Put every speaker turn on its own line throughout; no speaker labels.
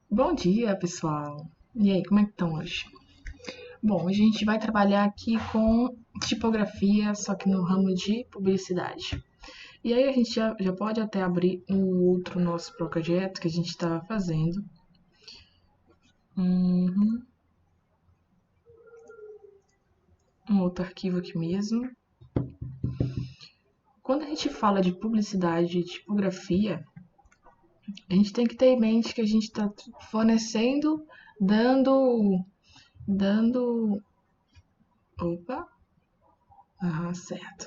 Bom dia, pessoal! E aí, como é que estão hoje? Bom, a gente vai trabalhar aqui com tipografia, só que no ramo de publicidade. E aí a gente já pode até abrir um outro nosso projeto que a gente estava fazendo. Um outro arquivo aqui mesmo. Quando a gente fala de publicidade e tipografia, a gente tem que ter em mente que a gente está fornecendo, dando... Opa! Certo.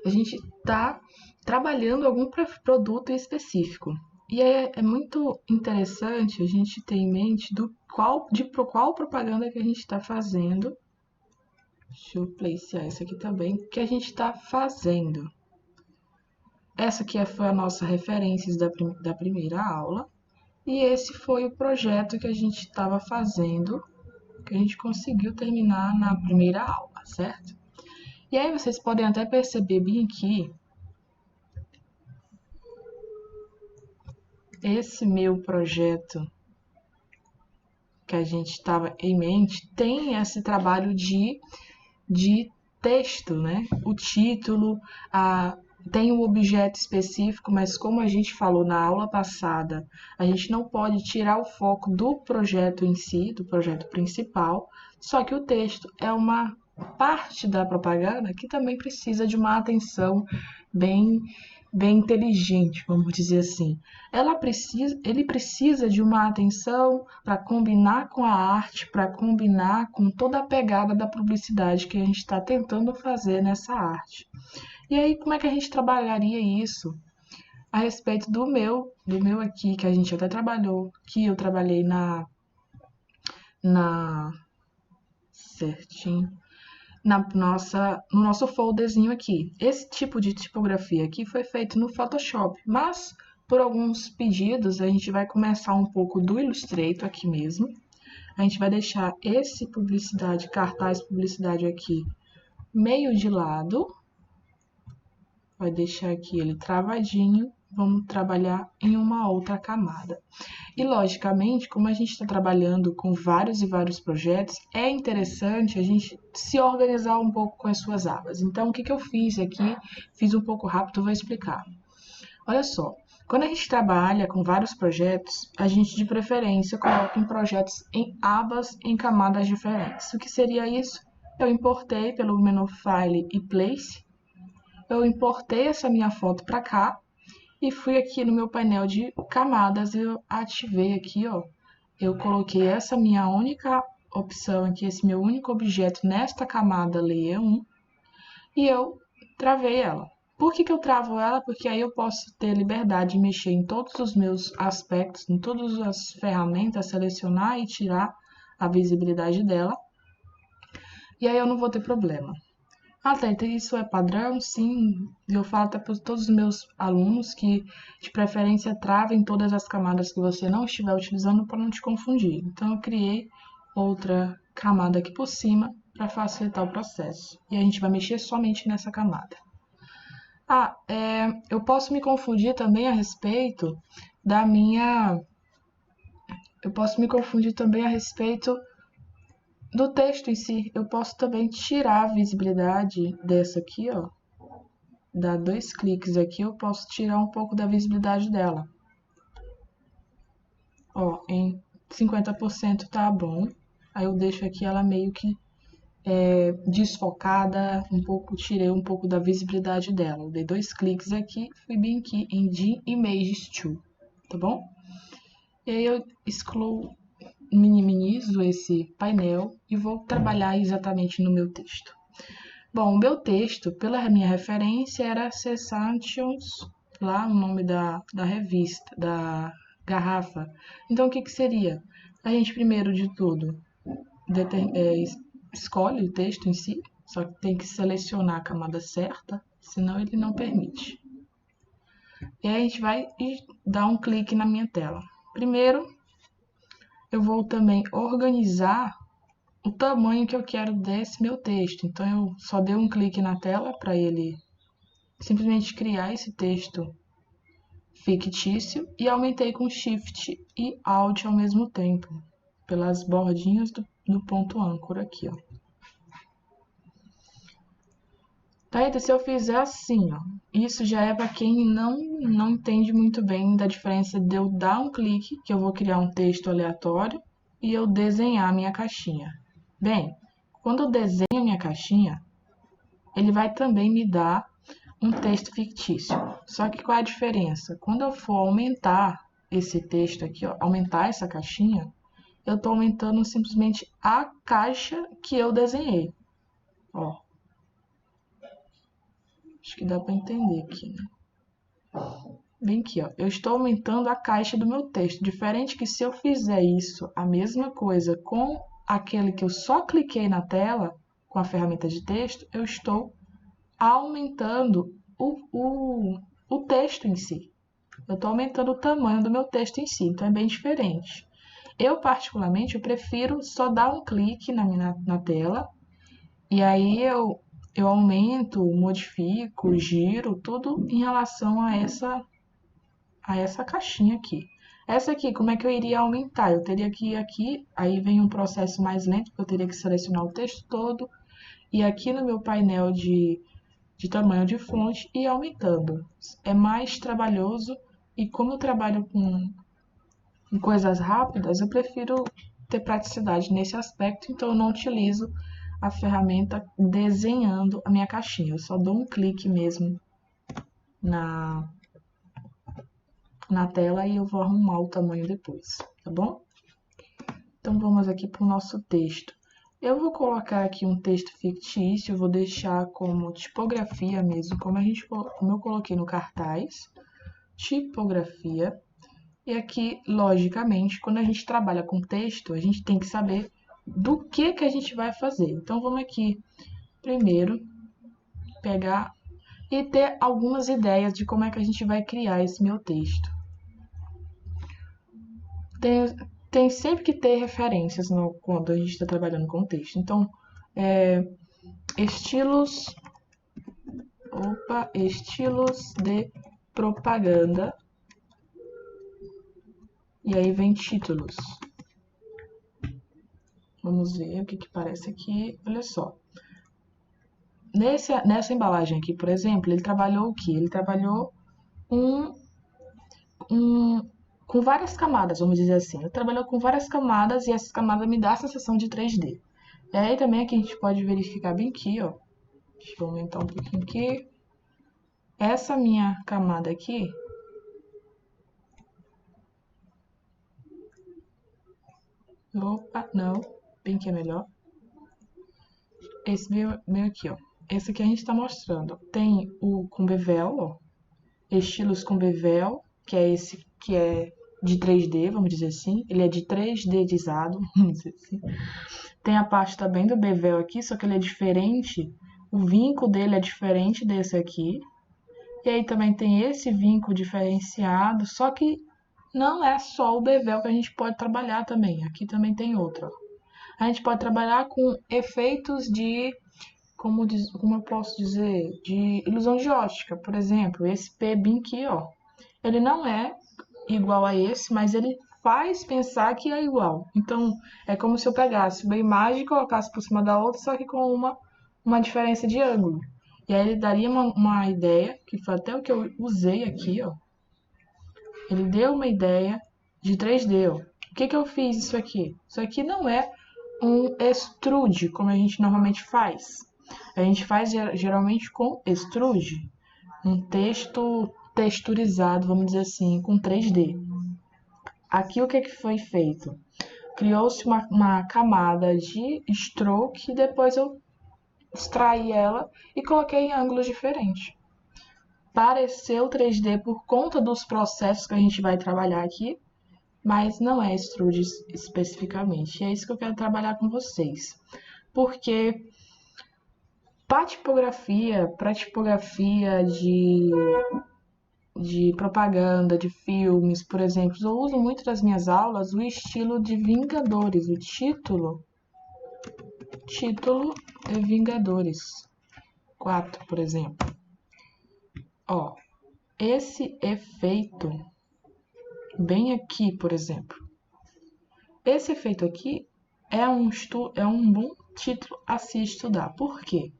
A gente está trabalhando algum produto específico. E é muito interessante a gente ter em mente qual propaganda que a gente está fazendo. Deixa eu placear essa aqui também, que a gente está fazendo. Essa aqui foi a nossa referência da primeira aula. E esse foi o projeto que a gente estava fazendo, que a gente conseguiu terminar na primeira aula, certo? E aí vocês podem até perceber bem aqui, esse meu projeto que a gente estava em mente tem esse trabalho de texto, né? O título, tem um objeto específico, mas como a gente falou na aula passada, a gente não pode tirar o foco do projeto em si, do projeto principal, só que o texto é uma parte da propaganda que também precisa de uma atenção bem inteligente, vamos dizer assim. Ele precisa de uma atenção para combinar com a arte, para combinar com toda a pegada da publicidade que a gente está tentando fazer nessa arte. E aí, como é que a gente trabalharia isso a respeito do meu aqui, que a gente até trabalhou, que eu trabalhei certinho, no nosso folderzinho aqui. Esse tipo de tipografia aqui foi feito no Photoshop, mas por alguns pedidos a gente vai começar um pouco do Illustrator aqui mesmo. A gente vai deixar esse cartaz publicidade aqui meio de lado. Vai deixar aqui ele travadinho. Vamos trabalhar em uma outra camada. E, logicamente, como a gente está trabalhando com vários e vários projetos, é interessante a gente se organizar um pouco com as suas abas. Então, o que eu fiz aqui, fiz um pouco rápido, vou explicar. Olha só, quando a gente trabalha com vários projetos, a gente, de preferência, coloca em projetos em abas em camadas diferentes. O que seria isso? Eu importei pelo menu File e Place, eu importei essa minha foto para cá, e fui aqui no meu painel de camadas, eu ativei aqui, ó. Eu coloquei essa minha única opção aqui, esse meu único objeto nesta camada layer 1, e eu travei ela. Por que eu travo ela? Porque aí eu posso ter liberdade de mexer em todos os meus aspectos, em todas as ferramentas, selecionar e tirar a visibilidade dela, e aí eu não vou ter problema. Tá, então isso é padrão? Sim. Eu falo até para todos os meus alunos que, de preferência, travem todas as camadas que você não estiver utilizando para não te confundir. Então, eu criei outra camada aqui por cima para facilitar o processo. E a gente vai mexer somente nessa camada. Eu posso me confundir também a respeito da minha... Eu posso me confundir também a respeito do texto em si. Eu posso também tirar a visibilidade dessa aqui, ó. Dar 2 cliques aqui, eu posso tirar um pouco da visibilidade dela. Ó, em 50% tá bom. Aí eu deixo aqui ela meio que desfocada, tirei um pouco da visibilidade dela. Eu dei 2 cliques aqui, fui bem aqui em The Images Tool, tá bom? E aí eu minimizo esse painel e vou trabalhar exatamente no meu texto. Bom, o meu texto, pela minha referência, era Sensations, lá o nome da revista, da garrafa. Então, o que seria? A gente, primeiro de tudo, escolhe o texto em si, só que tem que selecionar a camada certa, senão ele não permite. E aí a gente vai dar um clique na minha tela. Primeiro, eu vou também organizar o tamanho que eu quero desse meu texto. Então eu só dei um clique na tela para ele simplesmente criar esse texto fictício e aumentei com Shift e Alt ao mesmo tempo, pelas bordinhas do ponto âncora aqui, ó. Tá, então, se eu fizer assim, ó, isso já é para quem não entende muito bem da diferença de eu dar um clique, que eu vou criar um texto aleatório, e eu desenhar a minha caixinha. Bem, quando eu desenho a minha caixinha, ele vai também me dar um texto fictício. Só que qual é a diferença? Quando eu for aumentar esse texto aqui, ó, aumentar essa caixinha, eu estou aumentando simplesmente a caixa que eu desenhei. Ó, acho que dá para entender aqui, né? Bem aqui, ó, eu estou aumentando a caixa do meu texto. Diferente que se eu fizer isso, a mesma coisa com aquele que eu só cliquei na tela, com a ferramenta de texto, eu estou aumentando o texto em si. Eu estou aumentando o tamanho do meu texto em si, então é bem diferente. Eu, particularmente, eu prefiro só dar um clique na tela e aí eu aumento, modifico, giro, tudo em relação a essa caixinha aqui. Essa aqui, como é que eu iria aumentar? Eu teria que ir aqui, aí vem um processo mais lento, porque eu teria que selecionar o texto todo, e aqui no meu painel de tamanho de fonte e aumentando. É mais trabalhoso e como eu trabalho com coisas rápidas, eu prefiro ter praticidade nesse aspecto, então eu não utilizo a ferramenta desenhando a minha caixinha. Eu só dou um clique mesmo na, na tela e eu vou arrumar o tamanho depois, tá bom? Então vamos aqui para o nosso texto. Eu vou colocar aqui um texto fictício, eu vou deixar como tipografia mesmo, como eu coloquei no cartaz, tipografia. E aqui, logicamente, quando a gente trabalha com texto, a gente tem que saber do que a gente vai fazer. Então vamos aqui, primeiro, pegar e ter algumas ideias de como é que a gente vai criar esse meu texto. Tem sempre que ter referências quando a gente está trabalhando com texto. Então, estilos de propaganda. E aí vem títulos. Vamos ver o que parece aqui. Olha só. Nessa embalagem aqui, por exemplo, ele trabalhou o quê? Ele trabalhou com várias camadas, vamos dizer assim. Ele trabalhou com várias camadas e essas camadas me dão a sensação de 3D. E aí também aqui a gente pode verificar bem aqui, ó. Deixa eu aumentar um pouquinho aqui. Essa minha camada aqui, opa, não, bem que é melhor. Esse meio aqui, ó. Esse aqui a gente está mostrando. Tem o com bevel, ó. Estilos com bevel, que é esse que é de 3D, vamos dizer assim. Ele é de 3Dizado, vamos dizer assim. Tem a parte também do bevel aqui, só que ele é diferente. O vinco dele é diferente desse aqui. E aí também tem esse vinco diferenciado, só que não é só o bevel que a gente pode trabalhar também. Aqui também tem outro. A gente pode trabalhar com efeitos de, como eu posso dizer, de ilusão de ótica. Por exemplo, esse P-BIM aqui, ó. Ele não é igual a esse, mas ele faz pensar que é igual. Então, é como se eu pegasse uma imagem e colocasse por cima da outra, só que com uma diferença de ângulo. E aí ele daria uma ideia, que foi até o que eu usei aqui, ó. Ele deu uma ideia de 3D, ó. O que eu fiz isso aqui? Isso aqui não é um extrude, como a gente normalmente faz. A gente faz geralmente com extrude, um texto texturizado, vamos dizer assim, com 3D. Aqui o que foi feito? Criou-se uma camada de stroke e depois eu extraí ela e coloquei em ângulos diferentes. Pareceu 3D por conta dos processos que a gente vai trabalhar aqui, mas não é extrude especificamente. E é isso que eu quero trabalhar com vocês. Porque para tipografia de propaganda, de filmes, por exemplo, eu uso muito nas minhas aulas o estilo de Vingadores, o título título é Vingadores 4, por exemplo. Ó, esse efeito, bem aqui, por exemplo. Esse efeito aqui é um bom título a se estudar. Por quê?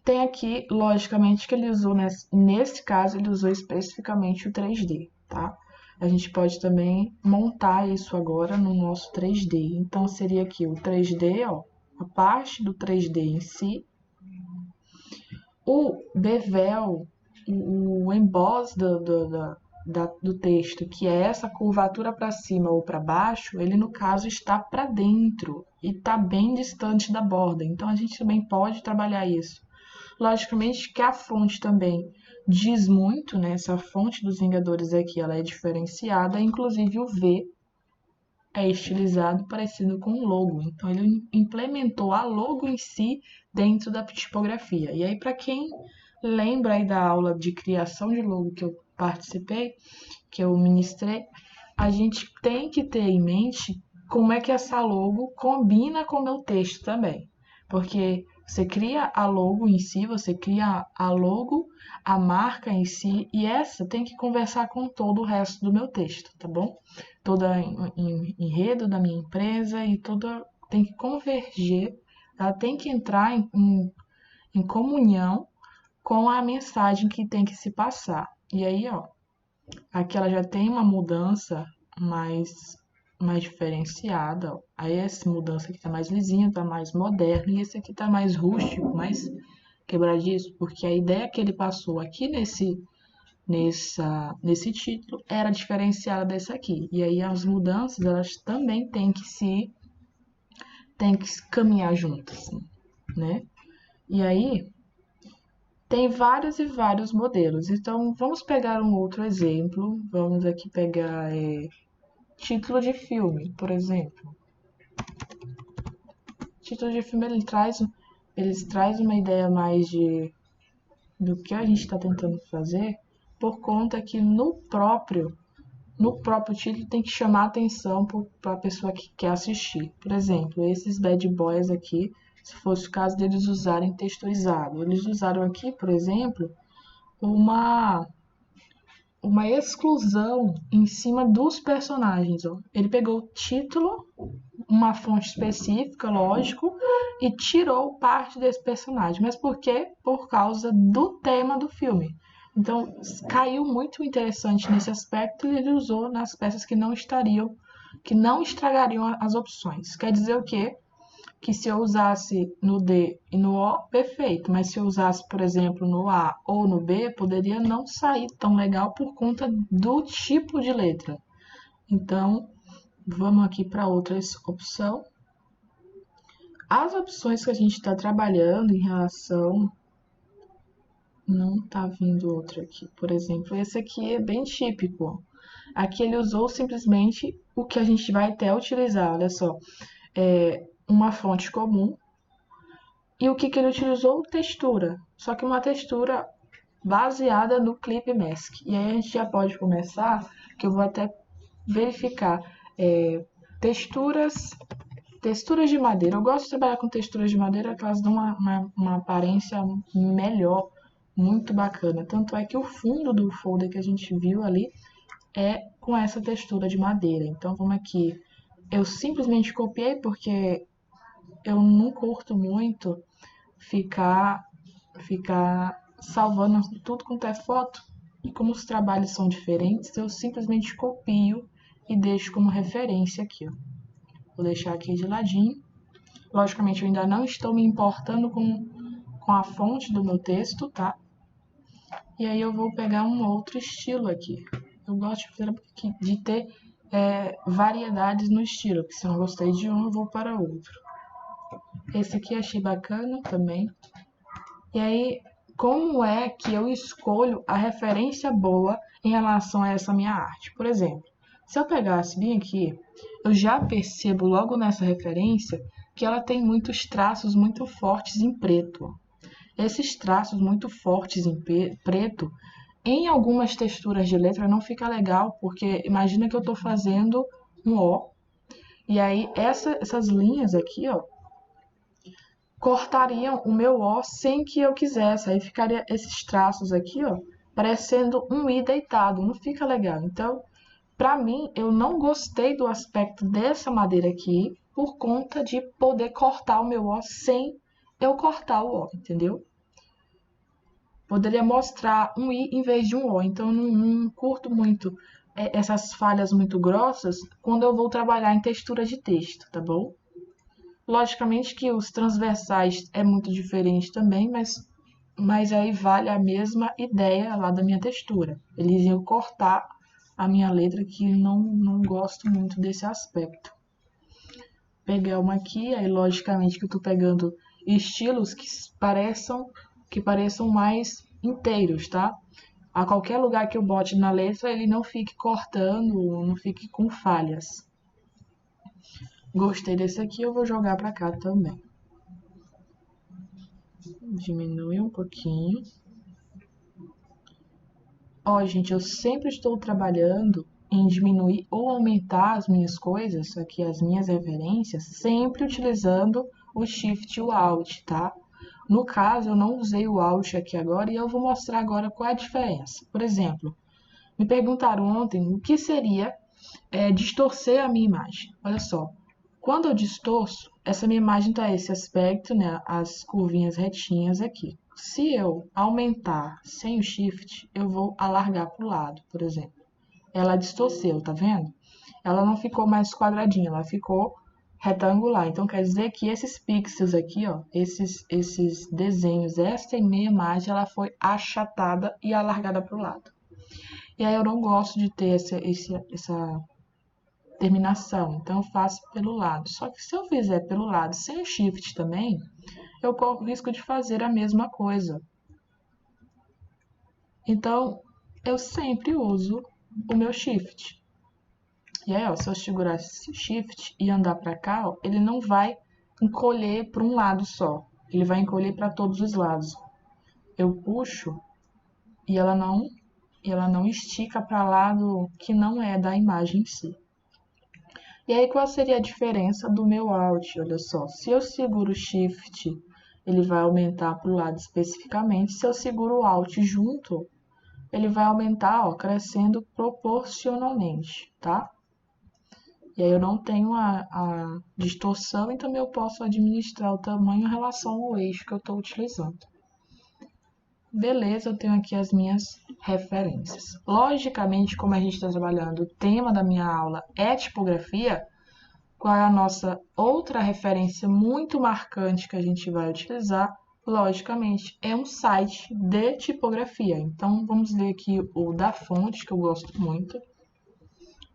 Tem aqui, logicamente, que ele usou, nesse caso, ele usou especificamente o 3D, tá? A gente pode também montar isso agora no nosso 3D. Então, seria aqui o 3D, ó, a parte do 3D em si. O bevel, o emboss do texto, que é essa curvatura para cima ou para baixo, ele, no caso, está para dentro e está bem distante da borda. Então, a gente também pode trabalhar isso. Logicamente que a fonte também diz muito, né? Essa fonte dos Vingadores aqui, ela é diferenciada, inclusive o V é estilizado parecido com o logo. Então ele implementou a logo em si dentro da tipografia. E aí, para quem lembra aí da aula de criação de logo que eu participei, que eu ministrei, a gente tem que ter em mente como é que essa logo combina com o meu texto também. Porque você cria a logo em si, você cria a logo, a marca em si, e essa tem que conversar com todo o resto do meu texto, tá bom? Todo enredo da minha empresa e toda tem que converger, ela tem que entrar em comunhão com a mensagem que tem que se passar. E aí, ó, aqui ela já tem uma mudança mais diferenciada, ó. Aí essa mudança aqui tá mais lisinha, tá mais moderna, e esse aqui tá mais rústico, mais quebradiço, porque a ideia que ele passou aqui nesse título era diferenciada desse aqui. E aí as mudanças, elas também têm que caminhar juntas, né? E aí tem vários e vários modelos. Então vamos pegar um outro exemplo. Vamos aqui pegar título de filme, por exemplo. Título de filme eles traz uma ideia mais do que a gente está tentando fazer, por conta que no próprio título tem que chamar atenção para a pessoa que quer assistir. Por exemplo, esses bad boys aqui, se fosse o caso deles usarem texturizado. Eles usaram aqui, por exemplo, uma exclusão em cima dos personagens. Ó. Ele pegou o título, uma fonte específica, lógico, e tirou parte desse personagem. Mas por quê? Por causa do tema do filme. Então, caiu muito interessante nesse aspecto e ele usou nas peças que não estragariam as opções. Quer dizer o quê? Que se eu usasse no D e no O, perfeito. Mas se eu usasse, por exemplo, no A ou no B, poderia não sair tão legal por conta do tipo de letra. Então, vamos aqui para outra opção. As opções que a gente está trabalhando em relação... Não está vindo outro aqui. Por exemplo, esse aqui é bem típico. Aqui ele usou simplesmente o que a gente vai até utilizar. Olha só. Uma fonte comum. E o que ele utilizou? Textura. Só que uma textura baseada no Clip Mask. E aí a gente já pode começar, que eu vou até verificar texturas de madeira. Eu gosto de trabalhar com texturas de madeira, porque elas dão uma aparência melhor, muito bacana. Tanto é que o fundo do folder que a gente viu ali é com essa textura de madeira. Então vamos aqui. Eu simplesmente copiei porque eu não curto muito ficar salvando tudo quanto é foto. E como os trabalhos são diferentes, eu simplesmente copio e deixo como referência aqui, ó. Vou deixar aqui de ladinho. Logicamente, eu ainda não estou me importando com a fonte do meu texto, tá? E aí eu vou pegar um outro estilo aqui. Eu gosto de ter variedades no estilo, porque se eu não gostei de um, eu vou para outro. Esse aqui eu achei bacana também. E aí, como é que eu escolho a referência boa em relação a essa minha arte? Por exemplo, se eu pegasse bem aqui, eu já percebo logo nessa referência que ela tem muitos traços muito fortes em preto. Esses traços muito fortes em preto, em algumas texturas de letra não fica legal, porque imagina que eu estou fazendo um O E aí essas linhas aqui, ó, cortariam o meu O sem que eu quisesse. Aí ficaria esses traços aqui, ó, parecendo um I deitado. Não fica legal. Então, para mim, eu não gostei do aspecto dessa madeira aqui por conta de poder cortar o meu O sem eu cortar o O, entendeu? Poderia mostrar um I em vez de um O. Então, eu não curto muito essas falhas muito grossas quando eu vou trabalhar em textura de texto, tá bom? Logicamente que os transversais é muito diferente também, mas aí vale a mesma ideia lá da minha textura. Eles iam cortar a minha letra, que não gosto muito desse aspecto. Pegar uma aqui, aí logicamente que eu tô pegando estilos que pareçam mais inteiros, tá? A qualquer lugar que eu bote na letra, ele não fique cortando, não fique com falhas. Gostei desse aqui, eu vou jogar pra cá também. Diminui um pouquinho. Ó, gente, eu sempre estou trabalhando em diminuir ou aumentar as minhas coisas, aqui as minhas referências, sempre utilizando o Shift e o Alt, tá? No caso, eu não usei o Alt aqui agora e eu vou mostrar agora qual é a diferença. Por exemplo, me perguntaram ontem o que seria distorcer a minha imagem. Olha só, quando eu distorço, essa minha imagem está esse aspecto, né, as curvinhas retinhas aqui. Se eu aumentar sem o Shift, eu vou alargar para o lado, por exemplo. Ela distorceu, tá vendo? Ela não ficou mais quadradinha, ela ficou retangular. Então quer dizer que esses pixels aqui, ó, esses desenhos, essa minha imagem, ela foi achatada e alargada para o lado. E aí eu não gosto de ter essa terminação, então eu faço pelo lado. Só que se eu fizer pelo lado sem o Shift também, eu corro o risco de fazer a mesma coisa. Então, eu sempre uso o meu Shift. E aí, ó, se eu segurar Shift e andar para cá, ó, ele não vai encolher para um lado só. Ele vai encolher para todos os lados. Eu puxo e ela não estica para lado que não é da imagem em si. E aí, qual seria a diferença do meu Alt? Olha só, se eu seguro o Shift, ele vai aumentar para o lado especificamente. Se eu seguro o Alt junto, ele vai aumentar, ó, crescendo proporcionalmente, tá? E aí eu não tenho a distorção e também eu posso administrar o tamanho em relação ao eixo que eu estou utilizando. Beleza, eu tenho aqui as minhas referências. Logicamente, como a gente está trabalhando, o tema da minha aula é tipografia, qual é a nossa outra referência muito marcante que a gente vai utilizar? Logicamente, é um site de tipografia. Então, vamos ler aqui o da Fonte, que eu gosto muito.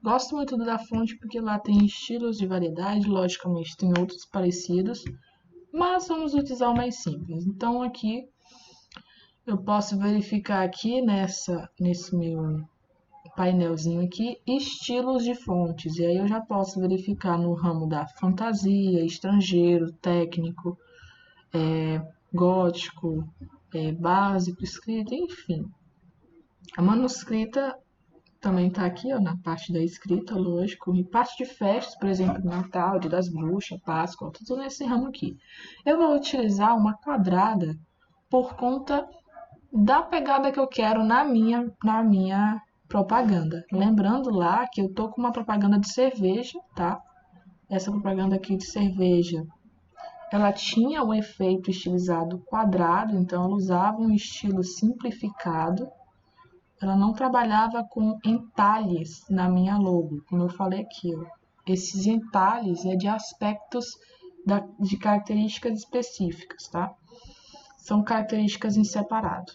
Gosto muito do da Fonte porque lá tem estilos de variedade, logicamente tem outros parecidos, mas vamos utilizar o mais simples. Então, aqui eu posso verificar aqui nesse meu painelzinho aqui, estilos de fontes. E aí eu já posso verificar no ramo da fantasia, estrangeiro, técnico, gótico, básico, escrita, enfim. A manuscrita também está aqui, ó, na parte da escrita, lógico. E parte de festas, por exemplo, Natal, Dia das Bruxas, Páscoa, tudo nesse ramo aqui. Eu vou utilizar uma quadrada por conta da pegada que eu quero na minha propaganda. Lembrando lá que eu tô com uma propaganda de cerveja, tá? Essa propaganda aqui de cerveja, ela tinha um efeito estilizado quadrado, então ela usava um estilo simplificado. Ela não trabalhava com entalhes na minha logo, como eu falei aqui, ó. Esses entalhes é de aspectos de características específicas, tá? São características em separado.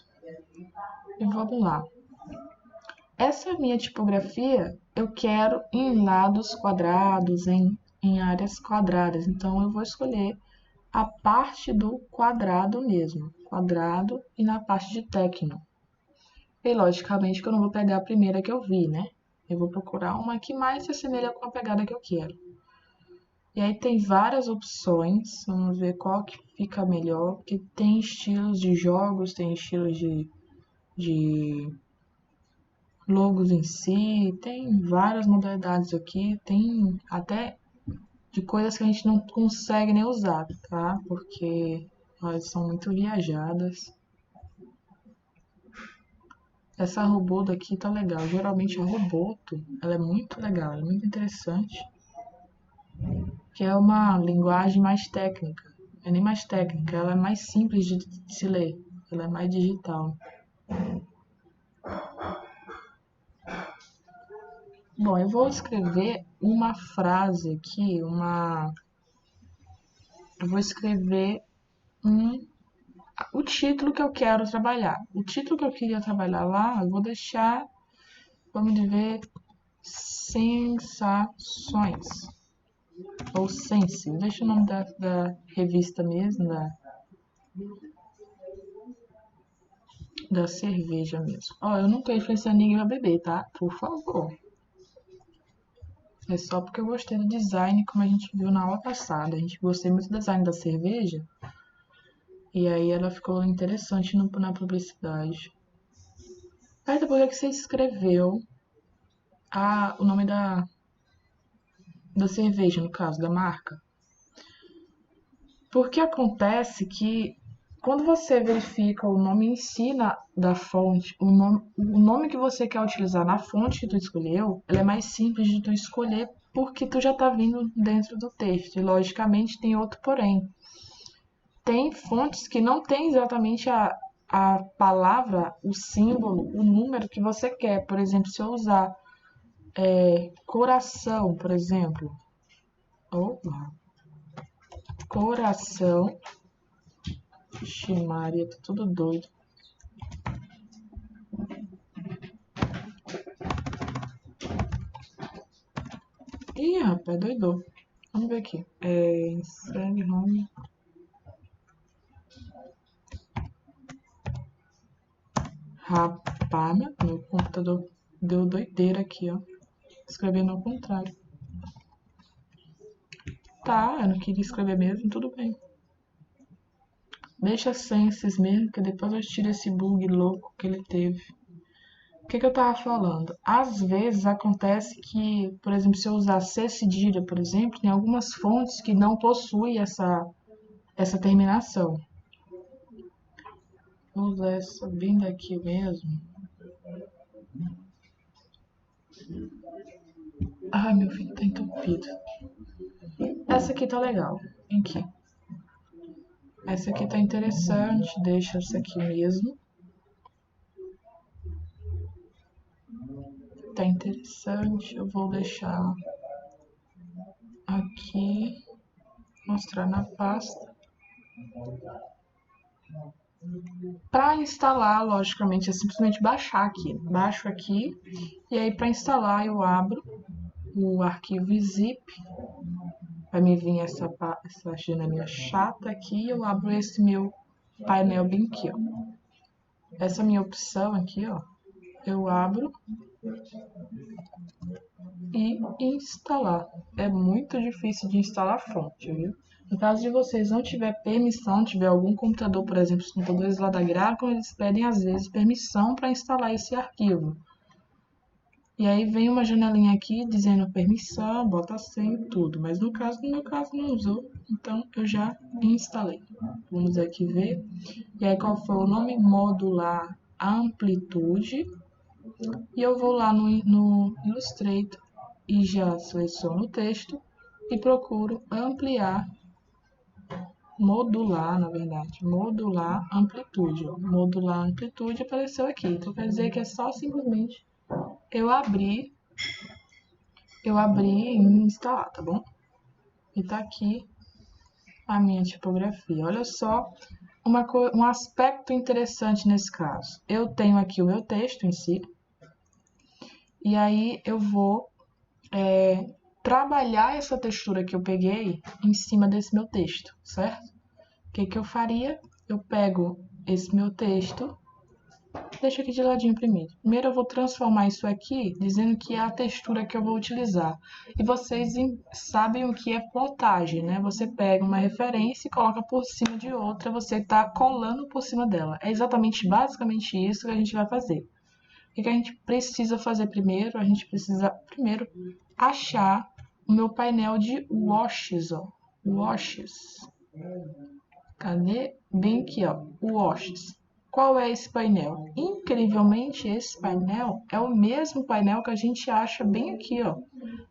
E vamos lá. Essa minha tipografia eu quero em lados quadrados, em áreas quadradas. Então eu vou escolher a parte do quadrado mesmo, quadrado e na parte de tecno. E logicamente que eu não vou pegar a primeira que eu vi, né? Eu vou procurar uma que mais se assemelha com a pegada que eu quero. E aí tem várias opções, vamos ver qual que fica melhor, porque tem estilos de jogos, tem estilos de logos em si, tem várias modalidades aqui, tem até de coisas que a gente não consegue nem usar, tá? Porque elas são muito viajadas. Essa robô daqui tá legal. Geralmente a Roboto, ela é muito legal, ela é muito interessante. Que é uma linguagem mais técnica. É nem mais técnica, ela é mais simples de se ler. Ela é mais digital. Bom, eu vou escrever uma frase aqui, eu vou escrever o título que eu quero trabalhar. O título que eu queria trabalhar lá, eu vou deixar, vamos ver, sensações. Ou Sense. Deixa o nome da revista mesmo, da cerveja mesmo. Ó, eu não tô influenciando ninguém a beber, tá? Por favor. É só porque eu gostei do design, como a gente viu na aula passada. A gente gostei muito do design da cerveja. E aí ela ficou interessante na publicidade. Aí depois é que você escreveu o nome da cerveja, no caso, da marca. Porque acontece que quando você verifica o nome em si da fonte, o nome que você quer utilizar na fonte que tu escolheu, ela é mais simples de tu escolher porque tu já tá vindo dentro do texto. E logicamente tem outro porém. Tem fontes que não tem exatamente a palavra, o símbolo, o número que você quer. Por exemplo, se eu usar coração, por exemplo. Opa. Coração. Ixi, Maria, tá tudo doido. Ih, rapaz, doidou. Vamos ver aqui. Segue home. Rapaz, meu computador deu doideira aqui, ó. Escrevendo ao contrário. Tá, eu não queria escrever mesmo, tudo bem. Deixa sem esses mesmo, que depois eu tiro esse bug louco que ele teve. O que eu tava falando? Às vezes acontece que, por exemplo, se eu usar C cedilha, por exemplo, tem algumas fontes que não possuem essa terminação. Vou usar essa bem daqui mesmo. Ai, meu filho tá entupido. Essa aqui tá legal. Vem aqui. Essa aqui tá interessante. Deixa essa aqui mesmo. Tá interessante. Eu vou deixar aqui. Mostrar na pasta. Para instalar, logicamente, é simplesmente baixar aqui. Baixo aqui. E aí, para instalar, eu abro o arquivo zip. Vai me vir essa janelinha chata aqui. Eu abro esse meu painel bem aqui, ó. Essa minha opção aqui, ó. Eu abro e instalar. É muito difícil de instalar a fonte, viu? No caso de vocês não tiver permissão, tiver algum computador, por exemplo, os computadores lá da Gracom, eles pedem às vezes permissão para instalar esse arquivo. E aí vem uma janelinha aqui dizendo permissão, bota senha e tudo. Mas no meu caso não usou, então eu já instalei. Vamos aqui ver. E aí qual foi o nome? Modular amplitude. E eu vou lá no Illustrator e já seleciono o texto e procuro ampliar, modular, na verdade, modular amplitude. Ó. Modular amplitude apareceu aqui. Então quer dizer que é só simplesmente eu abrir e instalar, tá bom? E tá aqui a minha tipografia. Olha só um aspecto interessante nesse caso. Eu tenho aqui o meu texto em si. E aí eu vou trabalhar essa textura que eu peguei em cima desse meu texto, certo? O que eu faria? Eu pego esse meu texto, deixo aqui de ladinho primeiro. Primeiro eu vou transformar isso aqui, dizendo que é a textura que eu vou utilizar. E vocês sabem o que é plotagem, né? Você pega uma referência e coloca por cima de outra, você está colando por cima dela. É exatamente, basicamente isso que a gente vai fazer. O que a gente precisa fazer primeiro? A gente precisa primeiro achar o meu painel de washes, ó. Washes. Cadê? Bem aqui, ó. Washes. Qual é esse painel? Incrivelmente, esse painel é o mesmo painel que a gente acha bem aqui, ó.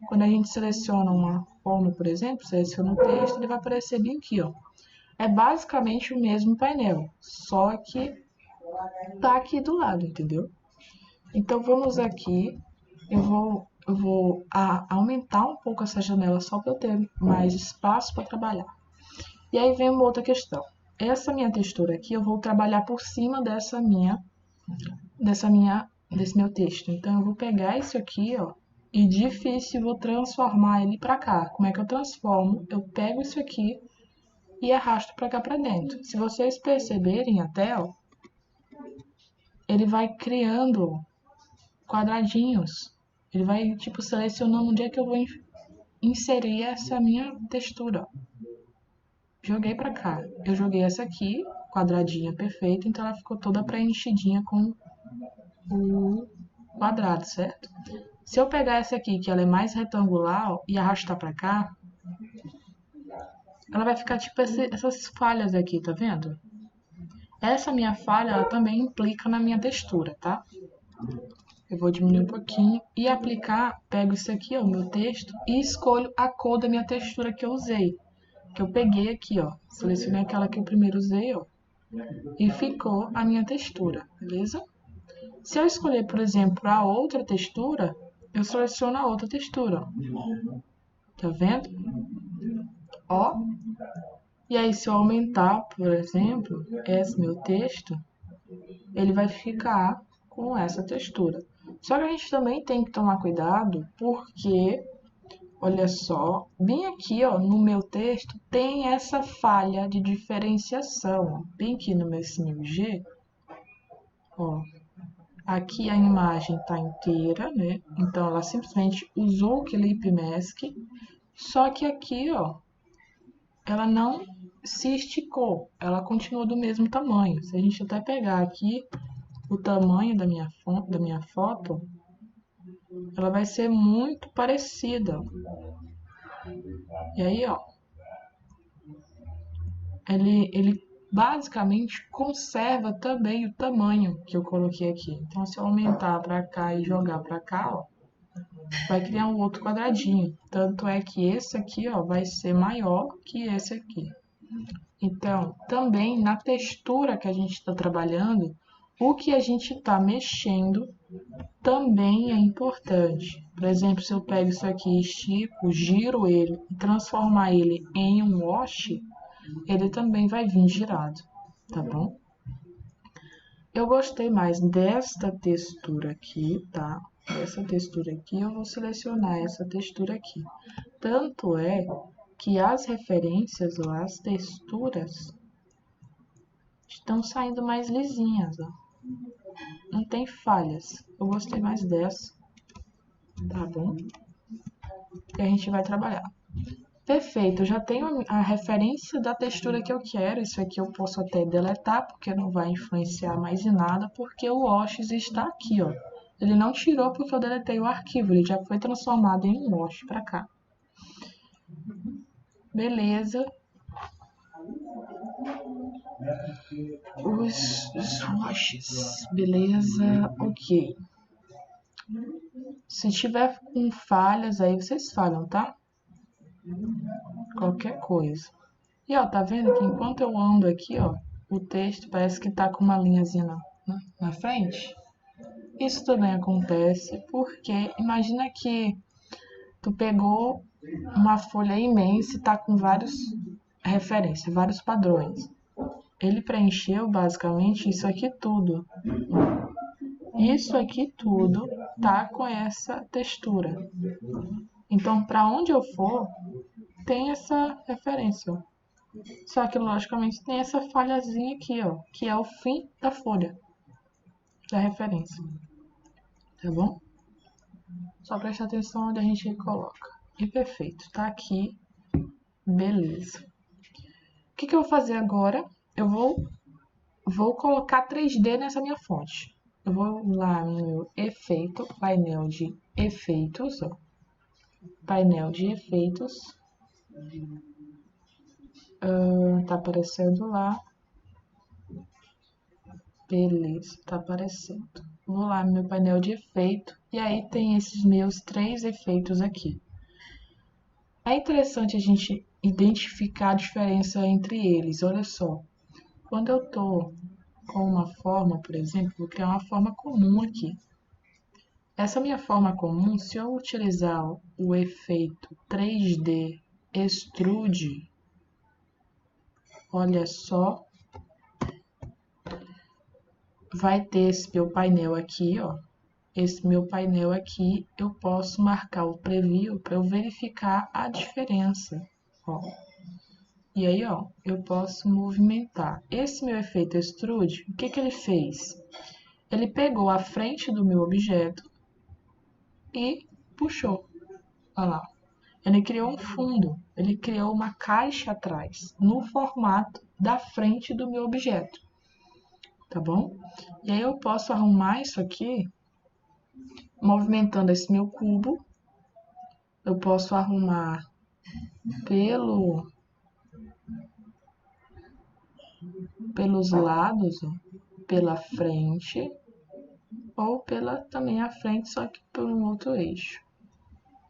Quando a gente seleciona uma forma, por exemplo, seleciona o texto, ele vai aparecer bem aqui, ó. É basicamente o mesmo painel, só que tá aqui do lado, entendeu? Então vamos aqui, eu vou aumentar um pouco essa janela só para eu ter mais espaço para trabalhar. E aí vem uma outra questão. Essa minha textura aqui eu vou trabalhar por cima desse meu texto. Então eu vou pegar isso aqui, ó, e difícil vou transformar ele para cá. Como é que eu transformo? Eu pego isso aqui e arrasto para cá para dentro. Se vocês perceberem até, ó, ele vai criando quadradinhos. Ele vai, tipo, selecionando onde é que eu vou inserir essa minha textura. Joguei pra cá. Eu joguei essa aqui, quadradinha perfeita, então ela ficou toda preenchidinha com o quadrado, certo? Se eu pegar essa aqui, que ela é mais retangular, ó, e arrastar pra cá, ela vai ficar tipo essas falhas aqui, tá vendo? Essa minha falha, ela também implica na minha textura, tá? Eu vou diminuir um pouquinho e aplicar, pego isso aqui, ó, o meu texto, e escolho a cor da minha textura que eu usei. Que eu peguei aqui, ó, selecionei aquela que eu primeiro usei, ó, e ficou a minha textura, beleza? Se eu escolher, por exemplo, a outra textura, eu seleciono a outra textura, ó. Tá vendo? Ó. E aí, se eu aumentar, por exemplo, esse meu texto, ele vai ficar com essa textura. Só que a gente também tem que tomar cuidado, porque, olha só, bem aqui, ó, no meu texto, tem essa falha de diferenciação, ó, bem aqui no meu SMG, ó. Aqui a imagem está inteira, né? Então ela simplesmente usou o Clip Mask, só que aqui, ó, ela não se esticou, ela continua do mesmo tamanho. Se a gente até pegar aqui o tamanho da minha foto, ela vai ser muito parecida. E aí, ó, ele basicamente conserva também o tamanho que eu coloquei aqui. Então, se eu aumentar para cá e jogar para cá, ó, vai criar um outro quadradinho. Tanto é que esse aqui, ó, vai ser maior que esse aqui. Então, também na textura que a gente está trabalhando, o que a gente está mexendo também é importante. Por exemplo, se eu pego isso aqui, estico, giro ele e transformar ele em um wash, ele também vai vir girado, tá bom? Eu gostei mais desta textura aqui, tá? Essa textura aqui, eu vou selecionar essa textura aqui. Tanto é que as referências ou as texturas estão saindo mais lisinhas, ó. Não tem falhas. Eu gostei mais dessa, tá bom? E a gente vai trabalhar. Perfeito, eu já tenho a referência da textura que eu quero. Isso aqui eu posso até deletar, porque não vai influenciar mais em nada, porque o washes está aqui, ó. Ele não tirou porque eu deletei o arquivo, ele já foi transformado em um wash para cá. Beleza. Os washes, beleza, ok. Se tiver com falhas aí, vocês falam, tá? Qualquer coisa. E ó, tá vendo que enquanto eu ando aqui, ó, o texto parece que tá com uma linhazinha na frente? Isso também acontece porque imagina que tu pegou uma folha imensa e tá com várias referências, vários padrões. Ele preencheu basicamente isso aqui tudo. Isso aqui tudo tá com essa textura. Então, para onde eu for, tem essa referência, ó. Só que, logicamente, tem essa falhazinha aqui, ó, que é o fim da folha da referência. Tá bom? Só preste atenção onde a gente coloca. E perfeito, tá aqui. Beleza. O que eu vou fazer agora? Eu vou colocar 3D nessa minha fonte. Eu vou lá no meu efeito, painel de efeitos, ó. painel de efeitos. Tá aparecendo lá. Beleza, tá aparecendo. Vou lá no meu painel de efeito. E aí tem esses meus 3 efeitos aqui. É interessante a gente identificar a diferença entre eles. Olha só. Quando eu tô com uma forma, por exemplo, vou criar uma forma comum aqui. Essa minha forma comum, se eu utilizar o efeito 3D Extrude, olha só, vai ter esse meu painel aqui, ó. Esse meu painel aqui, eu posso marcar o preview para eu verificar a diferença, ó. E aí, ó, eu posso movimentar. Esse meu efeito Extrude, o que que ele fez? Ele pegou a frente do meu objeto e puxou. Olha lá. Ele criou um fundo, ele criou uma caixa atrás, no formato da frente do meu objeto, tá bom? E aí eu posso arrumar isso aqui, movimentando esse meu cubo. Eu posso arrumar pelos lados, ó, pela frente, ou pela também a frente, só que por um outro eixo.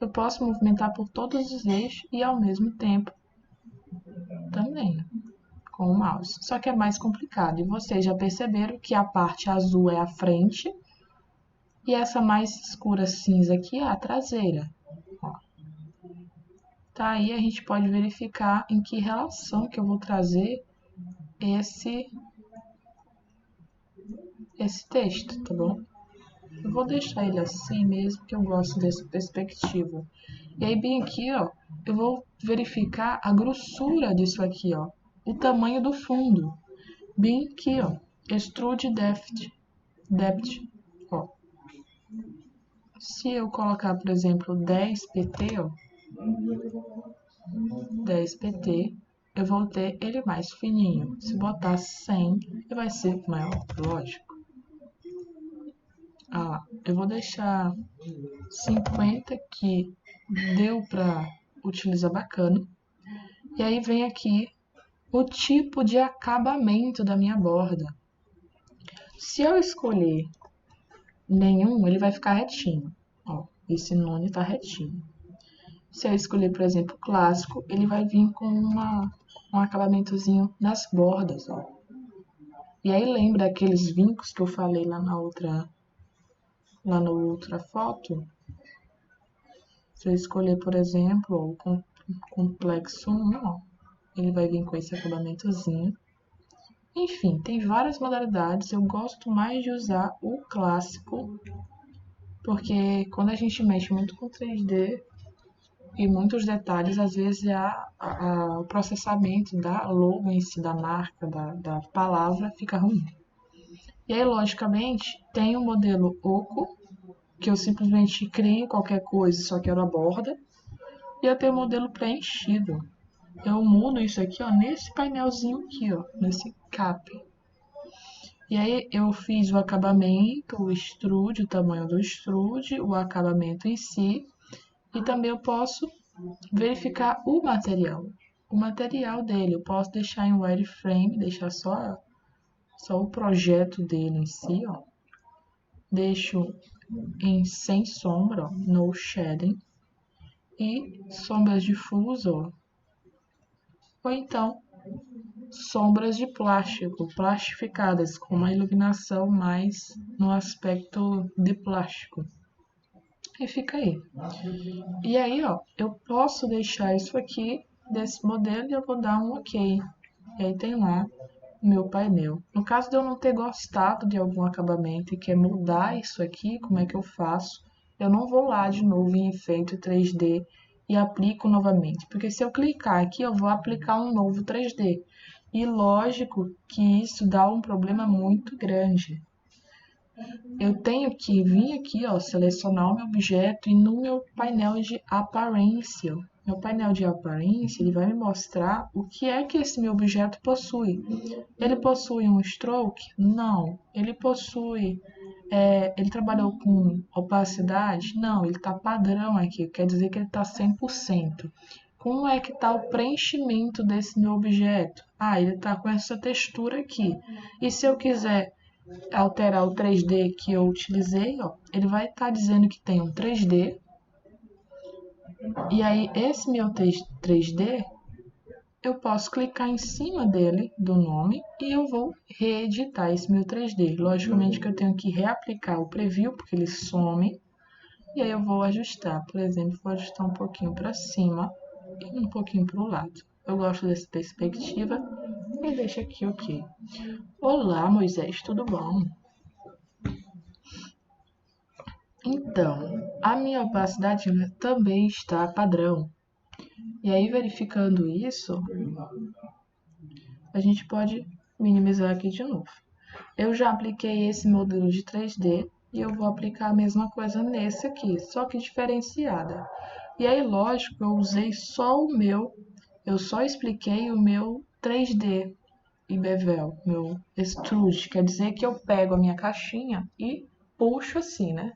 Eu posso movimentar por todos os eixos e ao mesmo tempo também com o mouse. Só que é mais complicado. E vocês já perceberam que a parte azul é a frente e essa mais escura cinza aqui é a traseira. Ó. Tá aí, a gente pode verificar em que relação que eu vou trazer esse texto, tá bom? Eu vou deixar ele assim mesmo, que eu gosto dessa perspectiva. E aí, bem aqui, ó, eu vou verificar a grossura disso aqui, ó. O tamanho do fundo. Bem aqui, ó. Extrude Depth. Ó. Se eu colocar, por exemplo, 10 pt, ó. 10 pt, eu vou ter ele mais fininho. Se botar 100, ele vai ser maior, lógico. Eu vou deixar 50 que deu para utilizar bacana. E aí vem aqui o tipo de acabamento da minha borda. Se eu escolher nenhum, ele vai ficar retinho. Ó, esse nome tá retinho. Se eu escolher, por exemplo, clássico, ele vai vir com um acabamentozinho nas bordas, ó. E aí lembra aqueles vincos que eu falei lá na outra foto? Se eu escolher, por exemplo, o complexo 1, ó, ele vai vir com esse acabamentozinho. Enfim, tem várias modalidades. Eu gosto mais de usar o clássico, porque quando a gente mexe muito com 3D e muitos detalhes, às vezes o processamento da logo em si, da marca, da palavra, fica ruim. E aí, logicamente, tem o modelo oco, que eu simplesmente crio qualquer coisa, só quero a borda. E eu tenho o modelo preenchido. Eu mudo isso aqui, ó, nesse painelzinho aqui, ó, nesse cap. E aí eu fiz o acabamento, o extrude, o tamanho do extrude, o acabamento em si. E também eu posso verificar o material. O material dele, eu posso deixar em wireframe, deixar só o projeto dele em si, ó. Deixo em sem sombra, ó, no shading. E sombras difuso, ó. Ou então sombras de plástico, plastificadas, com uma iluminação mais no aspecto de plástico. E fica aí. E aí, ó, eu posso deixar isso aqui desse modelo e eu vou dar um OK. E aí tem lá o meu painel. No caso de eu não ter gostado de algum acabamento e quer mudar isso aqui, como é que eu faço? Eu não vou lá de novo em efeito 3D e aplico novamente. Porque se eu clicar aqui, eu vou aplicar um novo 3D. E lógico que isso dá um problema muito grande. Eu tenho que vir aqui, ó, selecionar o meu objeto e no meu painel de aparência. Meu painel de aparência, ele vai me mostrar o que é que esse meu objeto possui. Ele possui um stroke? Não. Ele possui ele trabalhou com opacidade? Não, ele está padrão aqui, quer dizer que ele está 100%. Como é que está o preenchimento desse meu objeto? Ah, ele está com essa textura aqui. E se eu quiser alterar o 3D que eu utilizei, ó, ele vai estar dizendo que tem um 3D. E aí, esse meu 3D, eu posso clicar em cima dele, do nome, e eu vou reeditar esse meu 3D. Logicamente que eu tenho que reaplicar o preview, porque ele some. E aí eu vou ajustar. Por exemplo, vou ajustar um pouquinho para cima e um pouquinho para o lado. Eu gosto dessa perspectiva e deixo aqui ok. Olá, Moisés, tudo bom? Então, a minha opacidade também está padrão. E aí, verificando isso, a gente pode minimizar aqui de novo. Eu já apliquei esse modelo de 3D e eu vou aplicar a mesma coisa nesse aqui, só que diferenciada. E aí, lógico, eu usei só eu só expliquei o meu 3D e bevel, meu extrude, quer dizer que eu pego a minha caixinha e puxo assim, né?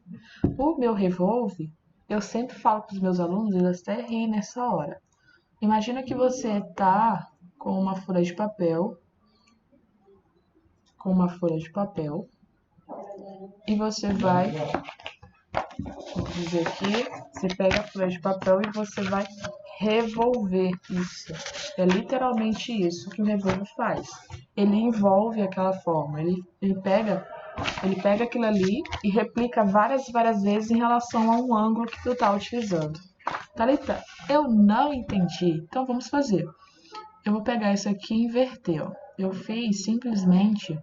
O meu revolve, eu sempre falo para os meus alunos, eles até riem nessa hora. Imagina que você tá com uma folha de papel, e você vai, vou dizer aqui, você pega a folha de papel e você vai revolver isso. É literalmente isso que o revolve faz. Ele envolve aquela forma, ele pega aquilo ali e replica várias vezes em relação a um ângulo que tu tá utilizando. Thalita, eu não entendi. Então vamos fazer. Eu vou pegar isso aqui e inverter, ó. Eu fiz simplesmente